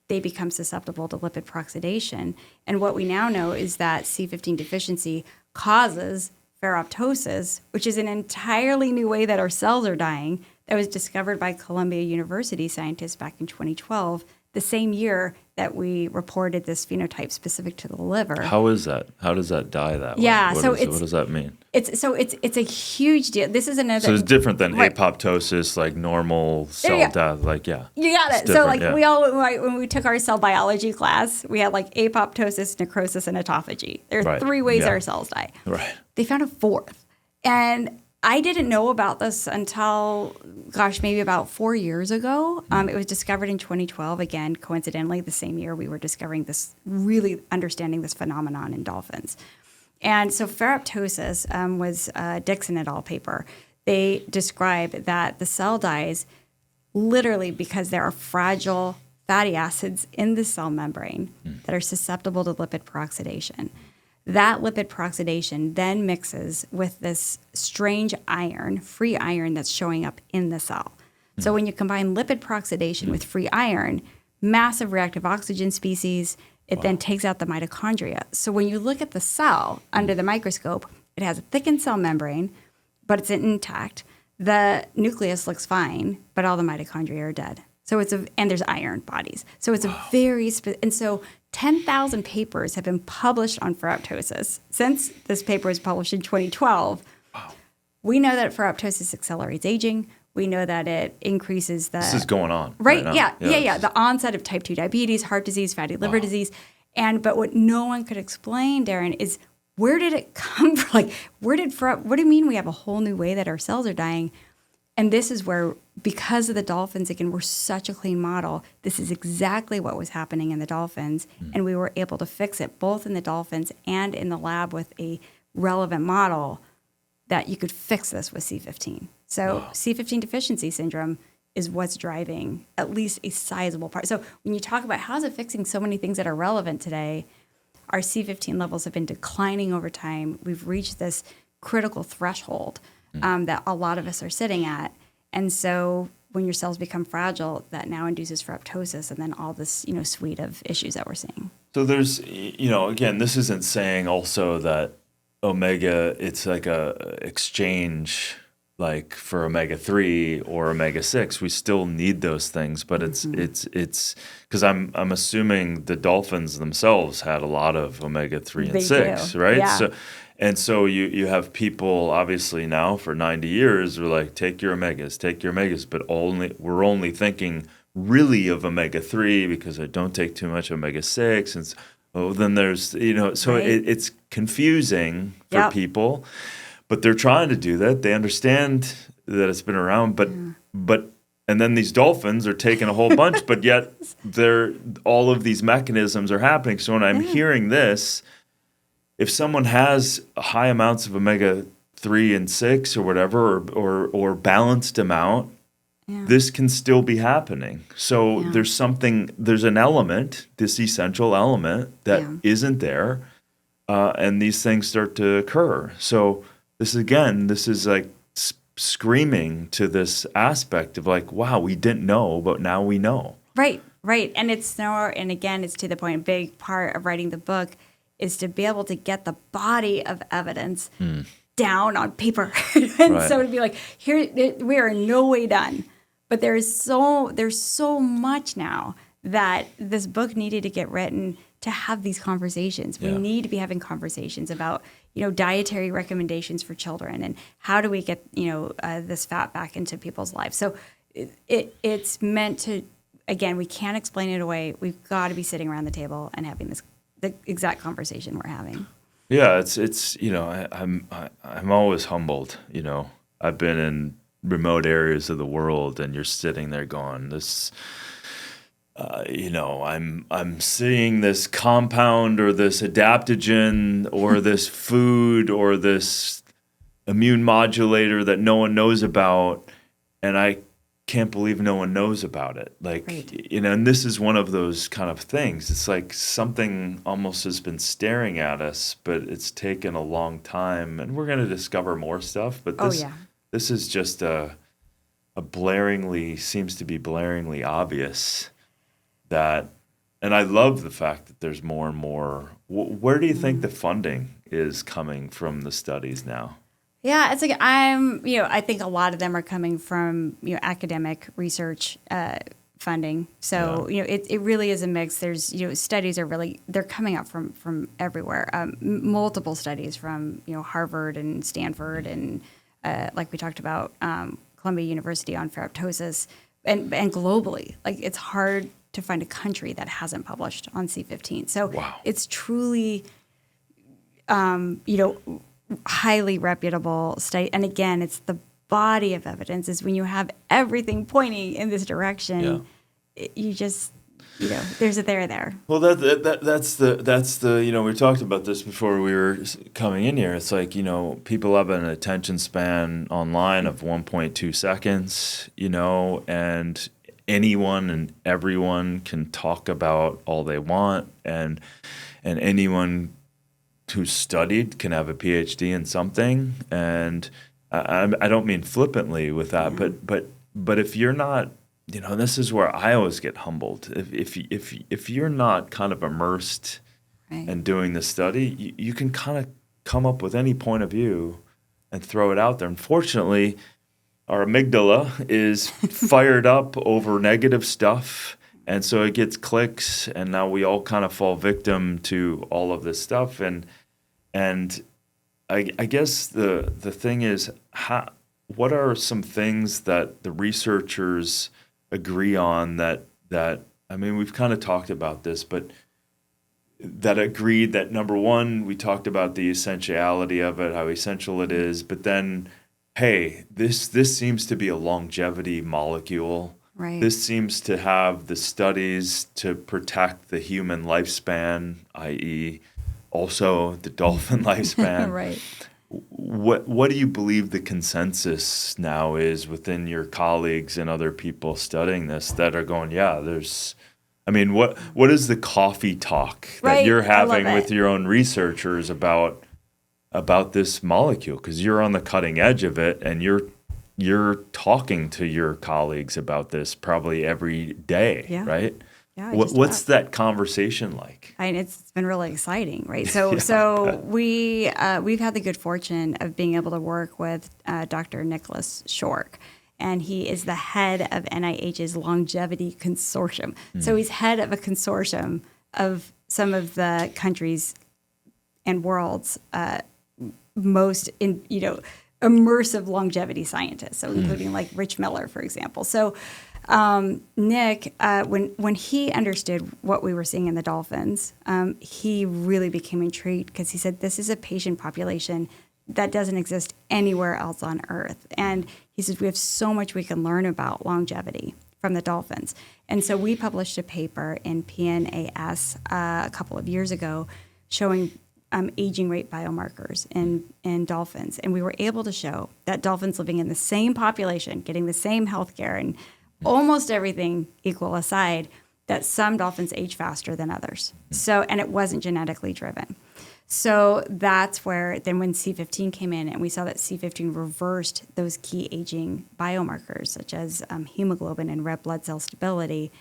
They become susceptible to lipid peroxidation. And what we now know is that C15 deficiency causes ferroptosis, which is an entirely new way that our cells are dying, that was discovered by Columbia University scientists back in 2012, the same year that we reported this phenotype specific to the liver. How is that? How does that die that way? Yeah, what does that mean? It's a huge deal. This is another. So it's different than apoptosis, like normal cell death. Like you got it. So we all, when we took our cell biology class, we had like apoptosis, necrosis, and autophagy. There are three ways our cells die. Right. They found a fourth, and I didn't know about this until, maybe about 4 years ago. It was discovered in 2012, again, coincidentally, the same year we were discovering this, really understanding this phenomenon in dolphins. And so ferroptosis was a Dixon et al. Paper. They describe that the cell dies literally because there are fragile fatty acids in the cell membrane that are susceptible to lipid peroxidation. That lipid peroxidation then mixes with this strange iron, free iron that's showing up in the cell. So when you combine lipid peroxidation with free iron, massive reactive oxygen species, it then takes out the mitochondria. So when you look at the cell under the microscope, it has a thickened cell membrane, but it's intact. The nucleus looks fine, but all the mitochondria are dead. So and there's iron bodies. So it's a very, and so 10,000 papers have been published on ferroptosis since this paper was published in 2012. Wow. We know that ferroptosis accelerates aging. We know that it increases the... This is going on. Right now. Yeah. The onset of type 2 diabetes, heart disease, fatty liver disease. But what no one could explain, Darin, is where did it come from? Like, what do you mean we have a whole new way that our cells are dying? And this is where, because of the dolphins, again, we're such a clean model, this is exactly what was happening in the dolphins. And we were able to fix it both in the dolphins and in the lab with a relevant model that you could fix this with C15. So C15 deficiency syndrome is what's driving at least a sizable part. So when you talk about how is it fixing so many things that are relevant today, our C15 levels have been declining over time. We've reached this critical threshold that a lot of us are sitting at. And so when your cells become fragile, that now induces ferroptosis and then all this, suite of issues that we're seeing. So there's, again, this isn't saying also that omega, it's like a exchange like for omega-3 or omega-6. We still need those things, but it's because I'm assuming the dolphins themselves had a lot of omega-3 and 6, right? Yeah. So you have people obviously now for 90 years we're like, take your omegas, but we're only thinking really of omega-3 because I don't take too much omega-6, and then there's it's confusing for people. But they're trying to do that. They understand that it's been around, but and then these dolphins are taking a whole bunch, but yet all of these mechanisms are happening. So when I'm hearing this, if someone has high amounts of omega-3 and 6 or whatever, or balanced amount, this can still be happening. So there's an element, this essential element that isn't there. and these things start to occur. So this is like screaming to this aspect of like, wow, we didn't know, but now we know. Right. And again, it's to the point, a big part of writing the book is to be able to get the body of evidence down on paper. And so to be like, here, we are in no way done. But there's so much now that this book needed to get written to have these conversations. We need to be having conversations about, dietary recommendations for children and how do we get, this fat back into people's lives. So it's meant to, again, we can't explain it away. We've got to be sitting around the table and having the exact conversation we're having. Yeah, it's I'm always humbled. I've been in remote areas of the world, and you're sitting there going, this. I'm seeing this compound or this adaptogen or this food or this immune modulator that no one knows about, and I can't believe no one knows about it. Like, right. And this is one of those kind of things. It's like something almost has been staring at us, but it's taken a long time, and we're going to discover more stuff. But this is just seems to be blaringly obvious. And I love the fact that there's more and more. Where do you think the funding is coming from the studies now? Yeah, it's like I think a lot of them are coming from academic research funding. So it really is a mix. There's studies they're coming up from everywhere. Multiple studies from Harvard and Stanford and like we talked about Columbia University on ferroptosis and globally. Like it's hard to find a country that hasn't published on C15. So It's truly, highly reputable study. And again, it's the body of evidence is when you have everything pointing in this direction, you just, there's a there. Well, that's the we talked about this before we were coming in here. It's like, people have an attention span online of 1.2 seconds, and anyone and everyone can talk about all they want, and anyone who's studied can have a PhD in something. And I don't mean flippantly with that, but if you're not, this is where I always get humbled. If you're not kind of immersed in doing the study, you can kind of come up with any point of view and throw it out there. Unfortunately, our amygdala is fired up over negative stuff, and so it gets clicks, and now we all kind of fall victim to all of this stuff. And I guess the thing is, what are some things that the researchers agree on that I mean, we've kind of talked about this, but that agreed that, number one, we talked about the essentiality of it, how essential it is, but then, hey, this seems to be a longevity molecule. Right. This seems to have the studies to protect the human lifespan, i.e., also the dolphin lifespan. Right. What do you believe the consensus now is within your colleagues and other people studying this that are going, what is the coffee talk that you're having with your own researchers about this molecule? Because you're on the cutting edge of it, and you're talking to your colleagues about this probably every day, right? Yeah. What's that conversation like? It's been really exciting, right? So we've had the good fortune of being able to work with Dr. Nicholas Shork, and he is the head of NIH's Longevity Consortium. So he's head of a consortium of some of the countries and world's most immersive longevity scientists. So including like Rich Miller, for example. So Nick, when he understood what we were seeing in the dolphins, he really became intrigued because he said, this is a patient population that doesn't exist anywhere else on Earth. And he says, we have so much we can learn about longevity from the dolphins. And so we published a paper in PNAS a couple of years ago showing aging rate biomarkers in dolphins. And we were able to show that dolphins living in the same population, getting the same health care and almost everything equal aside, that some dolphins age faster than others. So, and it wasn't genetically driven. So that's where then when C15 came in and we saw that C15 reversed those key aging biomarkers such as hemoglobin and red blood cell stability,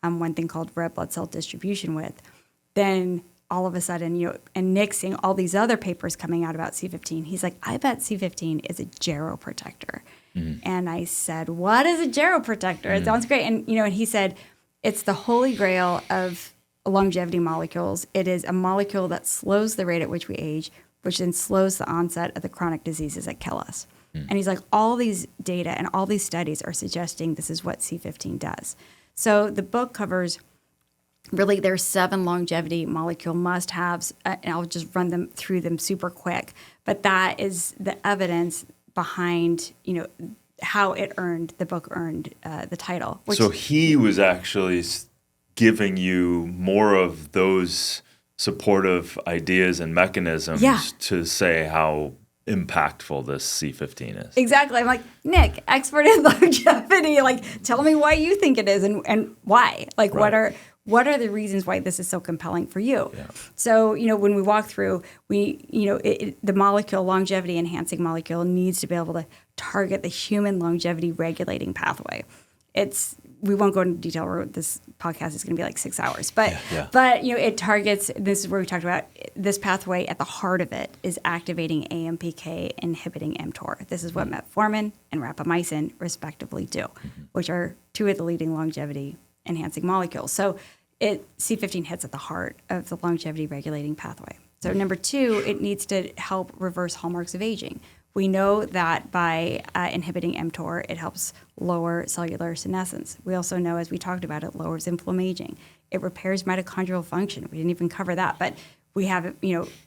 one thing called red blood cell distribution width, then all of a sudden, and Nick seeing all these other papers coming out about C15, he's like, I bet C15 is a geroprotector. And I said, what is a geroprotector? It sounds great. And, and he said, it's the holy grail of longevity molecules. It is a molecule that slows the rate at which we age, which then slows the onset of the chronic diseases that kill us. And he's like, all these data and all these studies are suggesting this is what C15 does. So the book covers, really, there's 7 longevity molecule must-haves, and I'll just run them through them super quick. But that is the evidence behind, how the book earned the title. So he was actually giving you more of those supportive ideas and mechanisms to say how impactful this C15 is. Exactly. I'm like, Nick, expert in longevity, tell me why you think it is and why. What are the reasons why this is so compelling for you? Yeah. So, when we walk through, the molecule, longevity enhancing molecule, needs to be able to target the human longevity regulating pathway. We won't go into detail. This podcast is going to be 6 hours, but it targets. This is where we talked about this pathway. At the heart of it is activating AMPK, inhibiting mTOR. This is what metformin and rapamycin respectively do, which are 2 of the leading longevity enhancing molecules. So C15 hits at the heart of the longevity regulating pathway. So number 2, it needs to help reverse hallmarks of aging. We know that by inhibiting mTOR, it helps lower cellular senescence. We also know, as we talked about, it lowers inflammation. It repairs mitochondrial function. We didn't even cover that, but we have,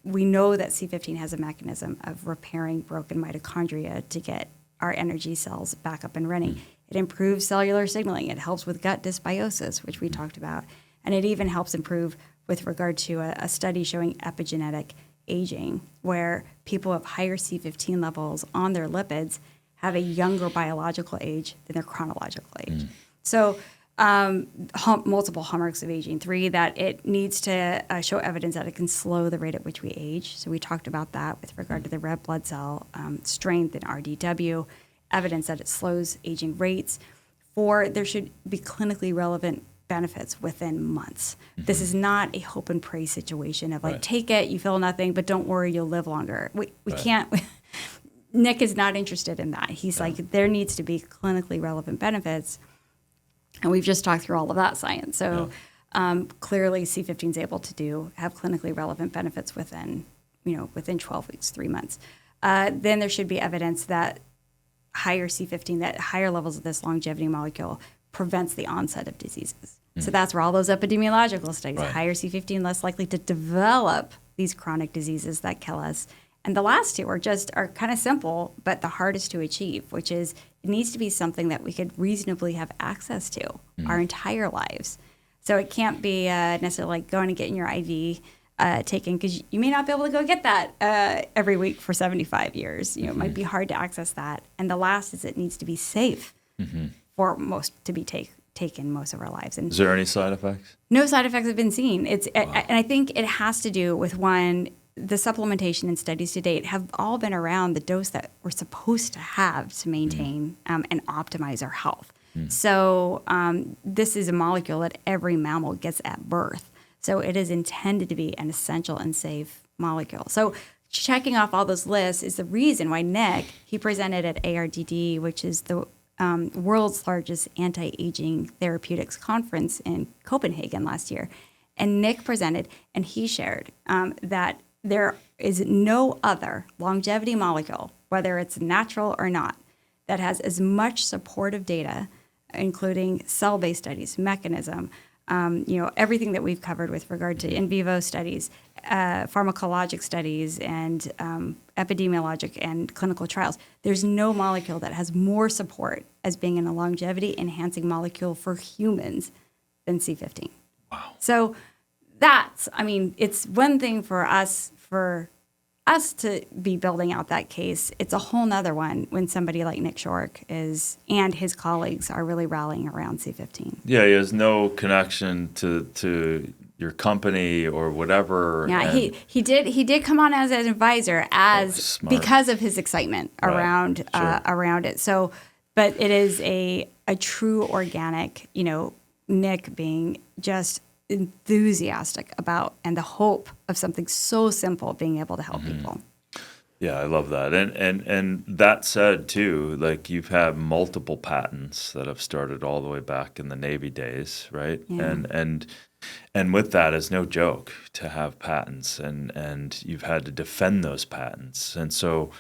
we know that C15 has a mechanism of repairing broken mitochondria to get our energy cells back up and running. It improves cellular signaling. It helps with gut dysbiosis, which we talked about. And it even helps improve with regard to a study showing epigenetic aging, where people with higher C15 levels on their lipids have a younger biological age than their chronological age. So multiple hallmarks of aging. 3, that it needs to show evidence that it can slow the rate at which we age. So we talked about that with regard to the red blood cell strength and RDW, evidence that it slows aging rates. 4, there should be clinically relevant benefits within months. This is not a hope and pray situation of take it, you feel nothing, but don't worry, you'll live longer. We can't. Nick is not interested in that. He's like, there needs to be clinically relevant benefits. And we've just talked through all of that science. So clearly C15 is able to have clinically relevant benefits within 12 weeks, 3 months. Then there should be evidence that higher C15, that higher levels of this longevity molecule prevents the onset of diseases. So that's where all those epidemiological studies, higher C15, less likely to develop these chronic diseases that kill us. And the last 2 are kind of simple, but the hardest to achieve, which is it needs to be something that we could reasonably have access to our entire lives. So it can't be necessarily going and getting your IV taken, because you may not be able to go get that every week for 75 years. It might be hard to access that. And the last is it needs to be safe for most to be taken most of our lives. And is there any side effects? No side effects have been seen. And I think it has to do with, one, the supplementation and studies to date have all been around the dose that we're supposed to have to maintain and optimize our health. So this is a molecule that every mammal gets at birth. So it is intended to be an essential and safe molecule. So checking off all those lists is the reason why Nick, he presented at ARDD, which is the world's largest anti-aging therapeutics conference in Copenhagen last year. And Nick presented, and he shared that there is no other longevity molecule, whether it's natural or not, that has as much supportive data, including cell-based studies, mechanism, everything that we've covered with regard to in vivo studies, pharmacologic studies, and epidemiologic and clinical trials. There's no molecule that has more support as being a longevity-enhancing molecule for humans than C15. Wow. So it's one thing for us, for us to be building out that case. It's a whole nother one when somebody like Nick Shorrock and his colleagues are really rallying around C15. Yeah, he has no connection to your company or whatever. Yeah, he did come on as an advisor because of his excitement around around it. So, but it is a true organic, Nick being just enthusiastic about and the hope of something so simple being able to help people. Yeah, I love that. And that said too, like you've had multiple patents that have started all the way back in the Navy days, right? Yeah. And with that, it's no joke to have patents, and you've had to defend those patents. And so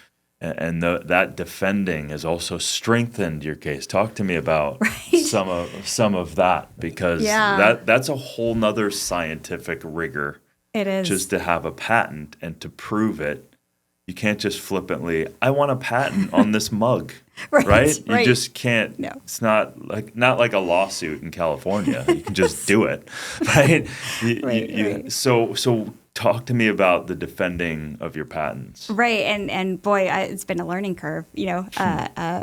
that defending has also strengthened your case. Talk to me about some of that, because that's a whole nother scientific rigor. It is. Just to have a patent and to prove it. You can't just flippantly, I want a patent on this mug, right? You just can't. No. It's not like a lawsuit in California. You can just do it, right? Right. So talk to me about the defending of your patents. Right, and boy, it's been a learning curve,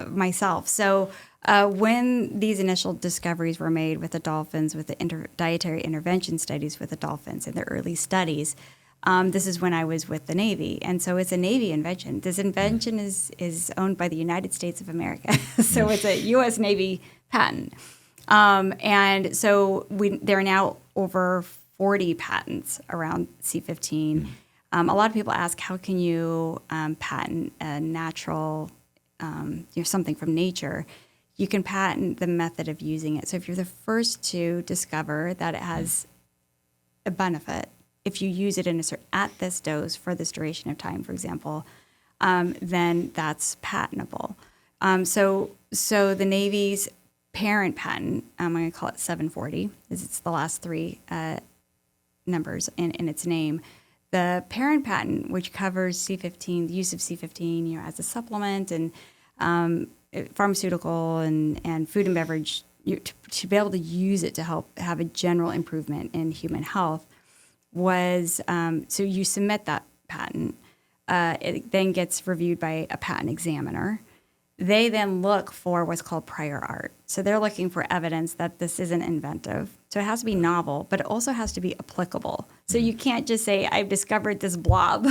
myself. So when these initial discoveries were made with the dolphins, with the dietary intervention studies with the dolphins in the early studies, this is when I was with the Navy. And so it's a Navy invention. This invention is owned by the United States of America. So it's a U.S. Navy patent. And so there are now over 40 patents around C15. A lot of people ask, how can you patent a natural, something from nature? You can patent the method of using it. So if you're the first to discover that it has a benefit, if you use it at this dose for this duration of time, for example, then that's patentable. So the Navy's parent patent, I'm going to call it 740, because it's the last three numbers in its name. The parent patent, which covers C15, the use of C15, as a supplement and pharmaceutical and food and beverage, to be able to use it to help have a general improvement in human health, was so you submit that patent. It then gets reviewed by a patent examiner. They then look for what's called prior art. So they're looking for evidence that this isn't inventive. So it has to be novel, but it also has to be applicable. So you can't just say, I've discovered this blob,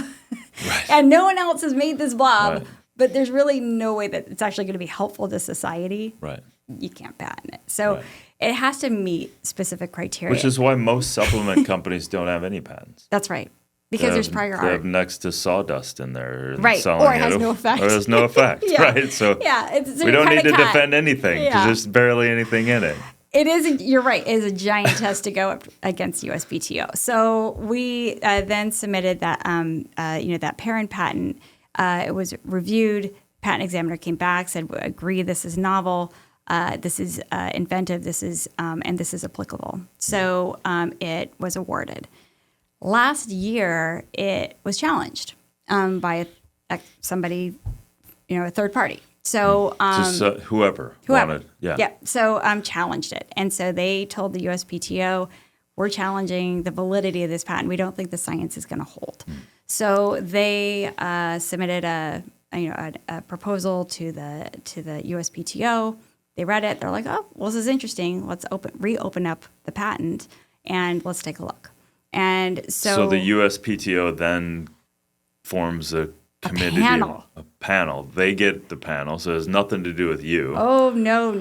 and no one else has made this blob, but there's really no way that it's actually going to be helpful to society. Right. You can't patent it. So it has to meet specific criteria. Which is why most supplement companies don't have any patents. That's right. Because there's prior art. They have next to sawdust in there. Right. Or it has no effect. Or it has no effect. Right. So we don't need to defend anything because there's barely anything in it. It is, you're right, it is a giant test to go up against USPTO. So we then submitted that, that parent patent. It was reviewed. Patent examiner came back, said, we agree, this is novel. This is inventive. This is and this is applicable. So it was awarded. Last year, it was challenged by somebody, a third party. So just whoever wanted, yeah. So challenged it, and so they told the USPTO, "We're challenging the validity of this patent. We don't think the science is going to hold." So they submitted a proposal to the USPTO. They read it. They're like, "Oh, well, this is interesting. Let's reopen up the patent and let's take a look." And so the USPTO then forms a committee, a panel. They get the panel, so it has nothing to do with you. Oh no!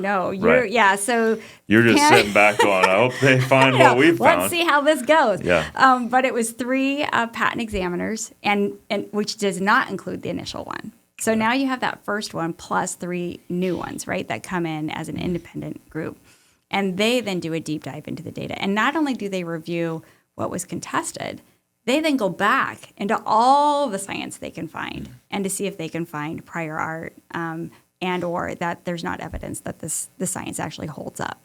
So you're just sitting back going, "I hope they find what we found." Let's see how this goes. Yeah. But it was 3 patent examiners, and which does not include the initial one. So now you have that first one plus 3 new ones, right, that come in as an independent group, and they then do a deep dive into the data. And not only do they review what was contested, they then go back into all the science they can find and to see if they can find prior art and or that there's not evidence that the science actually holds up.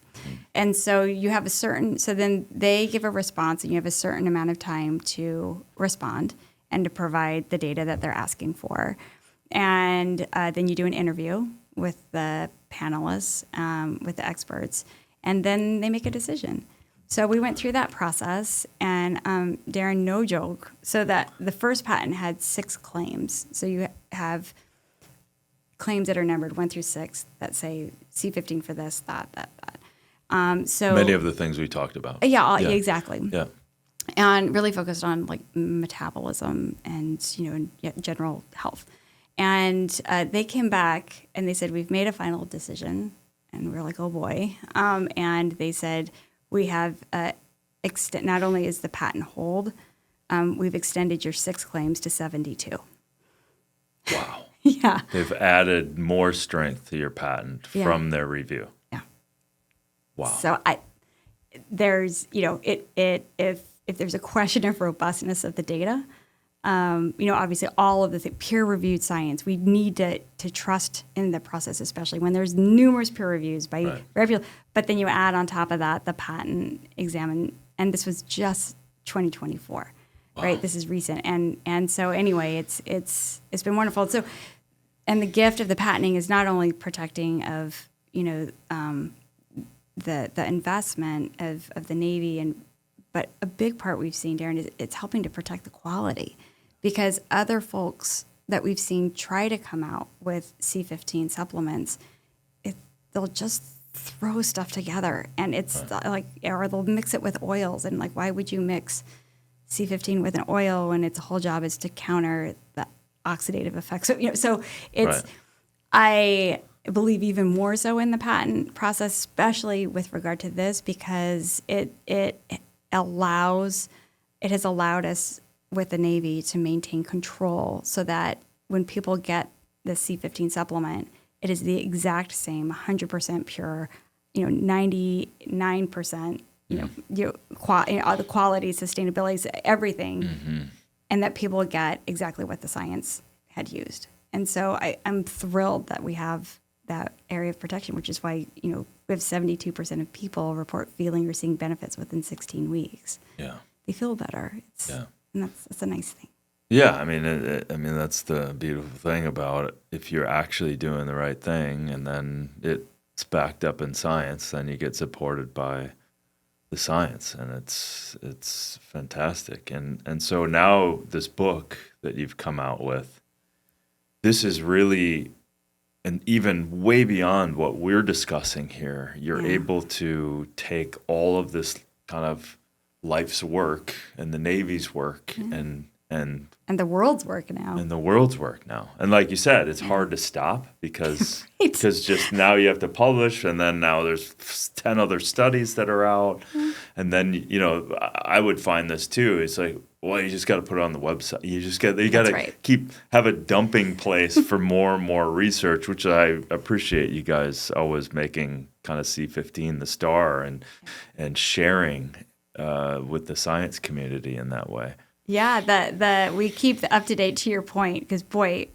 And so you have so then they give a response, and you have a certain amount of time to respond and to provide the data that they're asking for. And then you do an interview with the panelists, with the experts, and then they make a decision. So we went through that process, and Darin, no joke, so that the first patent had 6 claims. So you have claims that are numbered 1 through 6 that say C15 for this, that. So many of the things we talked about. Yeah, exactly. Yeah. And really focused on like metabolism and general health. And they came back and they said, we've made a final decision. And we were like, oh boy. And they said, we have not only is the patent hold, we've extended your 6 claims to 72. Wow. Yeah. They've added more strength to your patent from their review. Yeah. Wow. So there's, if there's a question of robustness of the data, obviously all of the peer-reviewed science, we need to trust in the process, especially when there's numerous peer reviews by reputable. But then you add on top of that the patent examine, and this was just 2024, right? This is recent, and so anyway, it's been wonderful. So, and the gift of the patenting is not only protecting of the investment of the Navy but a big part we've seen, Darin, is it's helping to protect the quality, because other folks that we've seen try to come out with C15 supplements, they'll just throw stuff together, and it's like, or they'll mix it with oils, and like, why would you mix C15 with an oil when its whole job is to counter the oxidative effects? So it's I believe even more so in the patent process, especially with regard to this, because it has allowed us with the Navy to maintain control so that when people get the C15 supplement, it is the exact same, 100% pure, 99%, the quality, sustainability, everything, and that people get exactly what the science had used. And so I'm thrilled that we have that area of protection, which is why, we have 72% of people report feeling or seeing benefits within 16 weeks. Yeah. They feel better. And that's a nice thing. Yeah, I mean, that's the beautiful thing about it. If you're actually doing the right thing, and then it's backed up in science, then you get supported by the science, and it's fantastic. And so now this book that you've come out with, this is really, and even way beyond what we're discussing here, you're able to take all of this kind of life's work and the Navy's work and the world's work now. And the world's work now. And like you said, it's hard to stop because just now you have to publish, and then now there's 10 other studies that are out. And then, I would find this too. It's like, well, you just got to put it on the website. You got to have a dumping place for more and more research, which I appreciate you guys always making kind of C15 the star and sharing with the science community in that way. Yeah, we keep the up to date, to your point, because boy,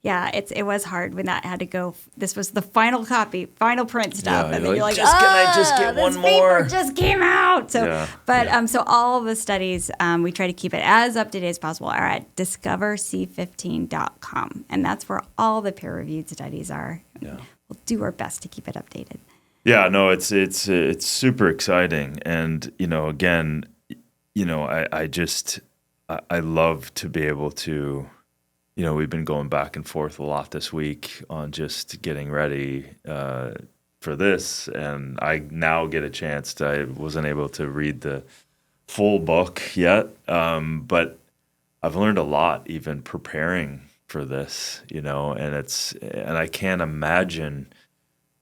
it was hard when that had to go. This was the final copy, final print stuff, and then you're like, can I just get one more? Paper just came out. So, so all of the studies, we try to keep it as up to date as possible. Are at discoverc15.com, and that's where all the peer-reviewed studies are. Yeah. We'll do our best to keep it updated. Yeah, no, it's super exciting, and again, I love to be able to, we've been going back and forth a lot this week on just getting ready for this, and I now get a chance I wasn't able to read the full book yet, but I've learned a lot even preparing for this, and I can't imagine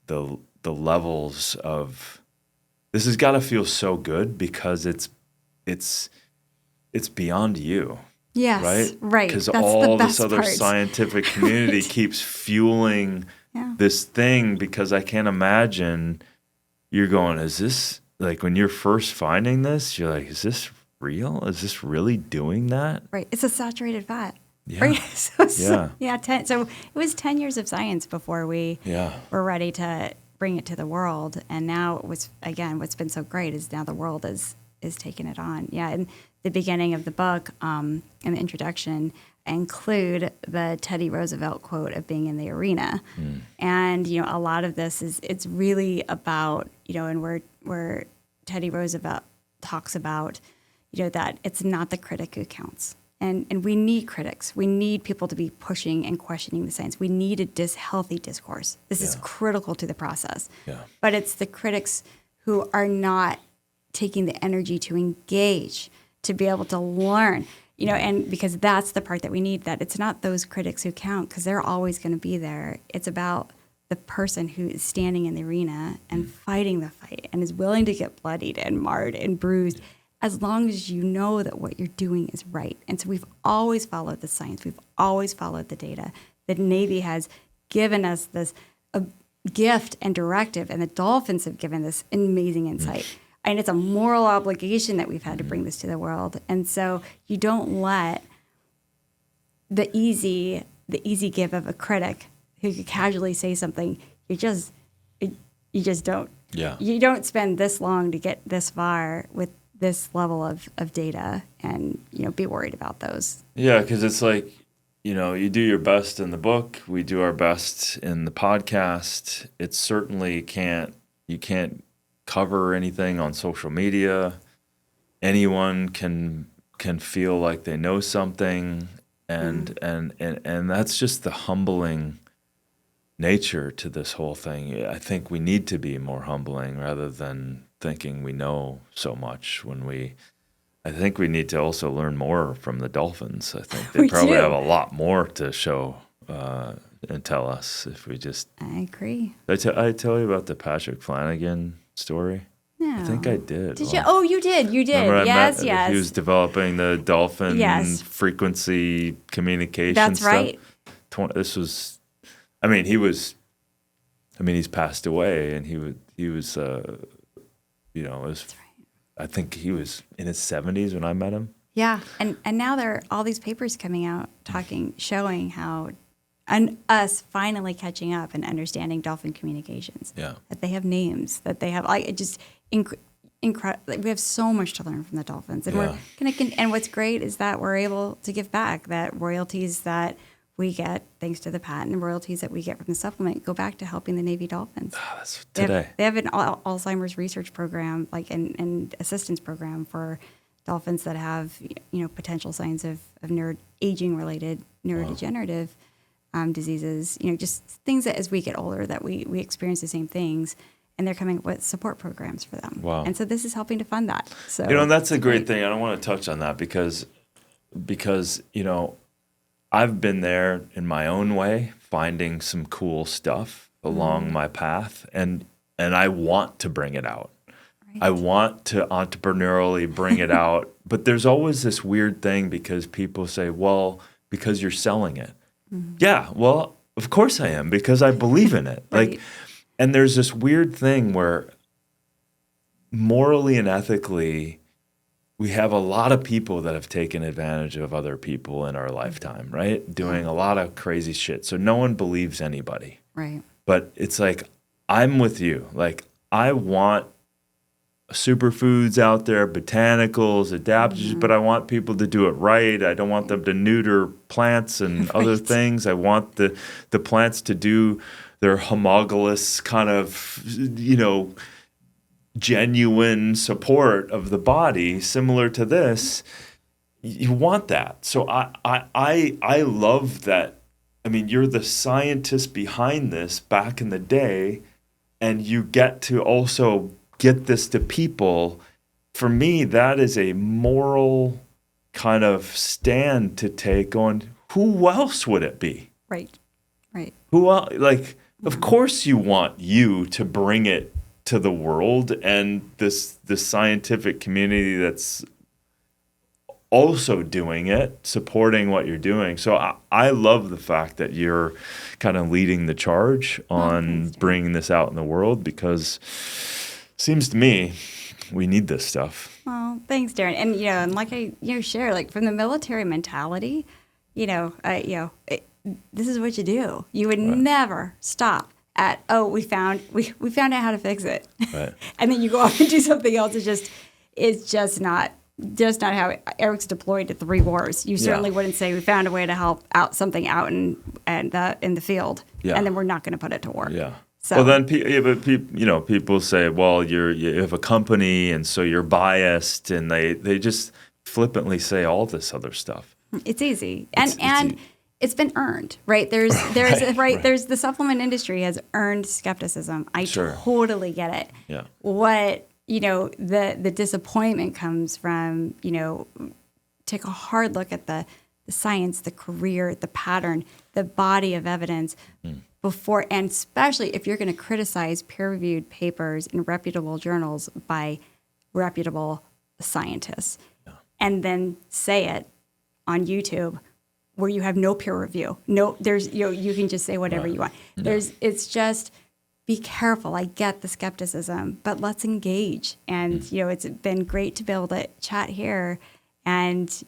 the levels of, this has got to feel so good because it's beyond you. Yes, right. Because all this other scientific community keeps fueling this thing, because I can't imagine you're going, is this, like when you're first finding this, you're like, is this real? Is this really doing that? Right. It's a saturated fat. Yeah. Right? So it was 10 years of science before we were ready to bring it to the world. And now it was, again, what's been so great is now the world is taking it on. Yeah. And the beginning of the book and the introduction include the Teddy Roosevelt quote of being in the arena. And, a lot of this it's really about, and where Teddy Roosevelt talks about, that it's not the critic who counts. And we need critics. We need people to be pushing and questioning the science. We need a healthy discourse. This is critical to the process. Yeah. But it's the critics who are not taking the energy to engage, to be able to learn, and because that's the part that we need, that it's not those critics who count, because they're always going to be there. It's about the person who is standing in the arena and fighting the fight and is willing to get bloodied and marred and bruised, as long as you know that what you're doing is right. And so we've always followed the science. We've always followed the data. The Navy has given us this gift and directive, and the dolphins have given this amazing insight. And it's a moral obligation that we've had to bring this to the world. And so you don't let the easy give of a critic who could casually say something. You just don't. Yeah. You don't spend this long to get this far with this level of data and, be worried about those. Yeah, because it's like, you do your best in the book. We do our best in the podcast. It certainly you can't cover anything on social media. Anyone can feel like they know something, and that's just the humbling nature to this whole thing. I think we need to be more humbling rather than thinking we know so much. I think we need to also learn more from the dolphins. I think they probably have a lot more to show and tell us if we just. I agree. Did I tell you about the Patrick Flanagan story? No. I think I did. Did you? Oh, you did. You did. Yes. He was developing the dolphin frequency communication That's stuff. right. This was, he's passed away, and he was, I think he was in his 70s when I met him. Yeah, and now there are all these papers coming out showing how us finally catching up and understanding dolphin communications. Yeah. That they have names, that they have incredible. We have so much to learn from the dolphins, and we're and what's great is that we're able to give back. That royalties that we get thanks to the patent and royalties that we get from the supplement go back to helping the Navy dolphins. That's today. They have an Alzheimer's research program, and assistance program for dolphins that have potential signs of aging-related neurodegenerative diseases. Just things that as we get older that we experience the same things, and they're coming up with support programs for them. Wow. And so this is helping to fund that. So that's a great thing. I don't want to touch on that because I've been there in my own way, finding some cool stuff along my path, and I want to bring it out. Right. I want to entrepreneurially bring it out, but there's always this weird thing because people say, well, because you're selling it. Mm-hmm. Yeah, well, of course I am, because I believe in it. Right. And there's this weird thing where morally and ethically, we have a lot of people that have taken advantage of other people in our lifetime, right? Doing a lot of crazy shit. So no one believes anybody. Right. But it's like, I'm with you. Like, I want superfoods out there, botanicals, adaptogens, but I want people to do it right. I don't want them to neuter plants and other things. I want the plants to do their homologous kind of, genuine support of the body, similar to this. You want that. So I love that. I mean, you're the scientist behind this back in the day, and you get to also get this to people. For me, that is a moral kind of stand to take on. Who else would it be? Right. Who else? Like, of course you want you to bring it to the world, and this scientific community that's also doing it, supporting what you're doing. So I love the fact that you're kind of leading the charge on bringing this out in the world, because it seems to me we need this stuff. Well, thanks, Darin. And and like I share, like from the military mentality, this is what you do. You would never stop at, we found out how to fix it. Right. And then you go off and do something else. It's just not how Eric's deployed to 3 wars. You certainly wouldn't say we found a way to help out something out in the field, and then we're not going to put it to work. Yeah. So Well, then, people say, well, you have a company, and so you're biased, and they just flippantly say all this other stuff. it's easy, It's and it's been earned, right? There's Right. there's the supplement industry has earned skepticism. I Sure. totally get it. Yeah. What the disappointment comes from, take a hard look at the science, the career, the pattern, the body of evidence before, and especially if you're going to criticize peer-reviewed papers in reputable journals by reputable scientists, and then say it on YouTube where you have no peer review. No, there's you can just say whatever you want. It's just be careful. I get the skepticism, but let's engage. And it's been great to be able to chat here, and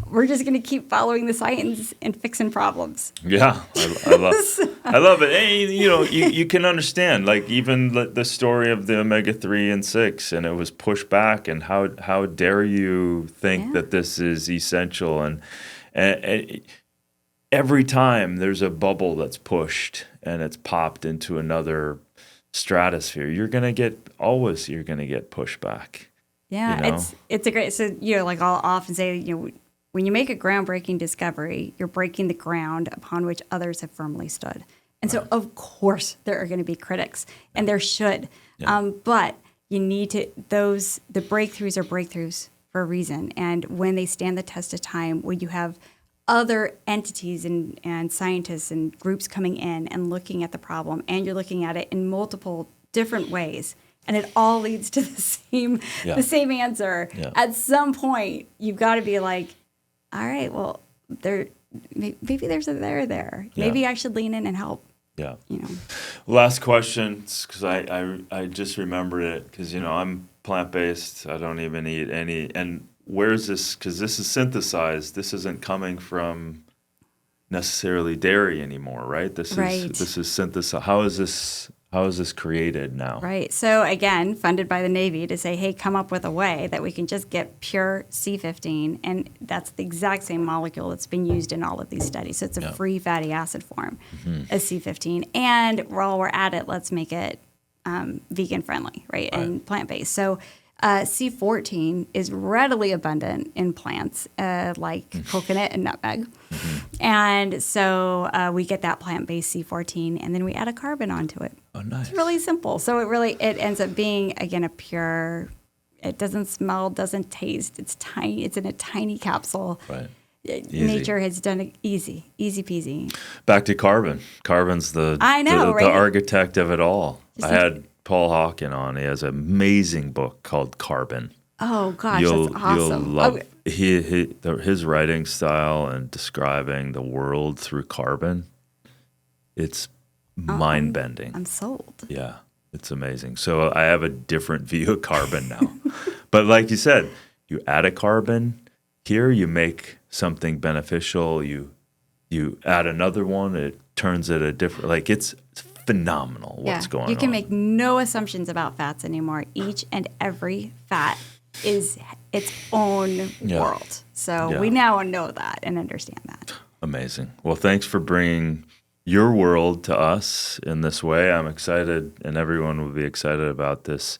we're just going to keep following the science and fixing problems. Yeah, I love it. Hey, you can understand, like, even the story of the omega-3 and 6, and it was pushed back, and how dare you think that this is essential, and every time there's a bubble that's pushed and it's popped into another stratosphere, you're gonna get pushback. Yeah, it's a great. So like I'll often say, when you make a groundbreaking discovery, you're breaking the ground upon which others have firmly stood. And so, of course, there are going to be critics, and there should. Yeah. But you need to, the breakthroughs are breakthroughs for a reason. And when they stand the test of time, when you have other entities and scientists and groups coming in and looking at the problem, and you're looking at it in multiple different ways, and it all leads to the same answer. Yeah. At some point, you've got to be like, all right, well, maybe there's a there. Maybe I should lean in and help. Yeah. Last question, because I just remembered it, because I'm plant-based. I don't even eat any. And where's this? Because this is synthesized. This isn't coming from necessarily dairy anymore, right? This is synthesized. How is this created now? Right. So again, funded by the Navy to say, hey, come up with a way that we can just get pure C15, and that's the exact same molecule that's been used in all of these studies. So it's a free fatty acid form of C15, and while we're at it, let's make it vegan friendly, right? And plant-based. So C14 is readily abundant in plants like coconut and nutmeg. And so we get that plant-based C14, and then we add a carbon onto it. Oh, nice. It's really simple. So it ends up being, again, a pure, it doesn't smell, doesn't taste. It's tiny. It's in a tiny capsule. Right. Nature has done it easy peasy. Back to carbon. Carbon's the architect of it all. I had Paul Hawken on. He has an amazing book called Carbon. Oh gosh, that's awesome. You'll love his writing style and describing the world through carbon. It's mind-bending. I'm sold. Yeah, it's amazing. So I have a different view of carbon now. But like you said, you add a carbon here, you make something beneficial. You add another one, it turns it a different. Like, it's phenomenal what's going on. You can make no assumptions about fats anymore. Each and every fat is its own world. So we now know that and understand that. Amazing. Well, thanks for bringing your world to us in this way. I'm excited, and everyone will be excited about this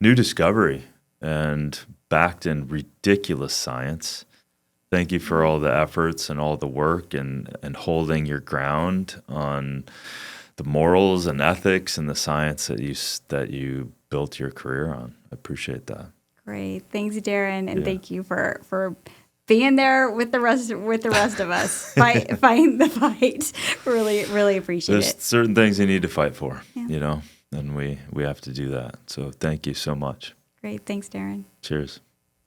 new discovery and backed in ridiculous science. Thank you for all the efforts and all the work and holding your ground on the morals and ethics and the science that you built your career on. I appreciate that. Great. Thanks, Darin, and thank you for being there with the rest of us, fighting the fight. Really appreciate it. There's certain things you need to fight for, and we have to do that. So thank you so much. Great. Thanks, Darin. Cheers.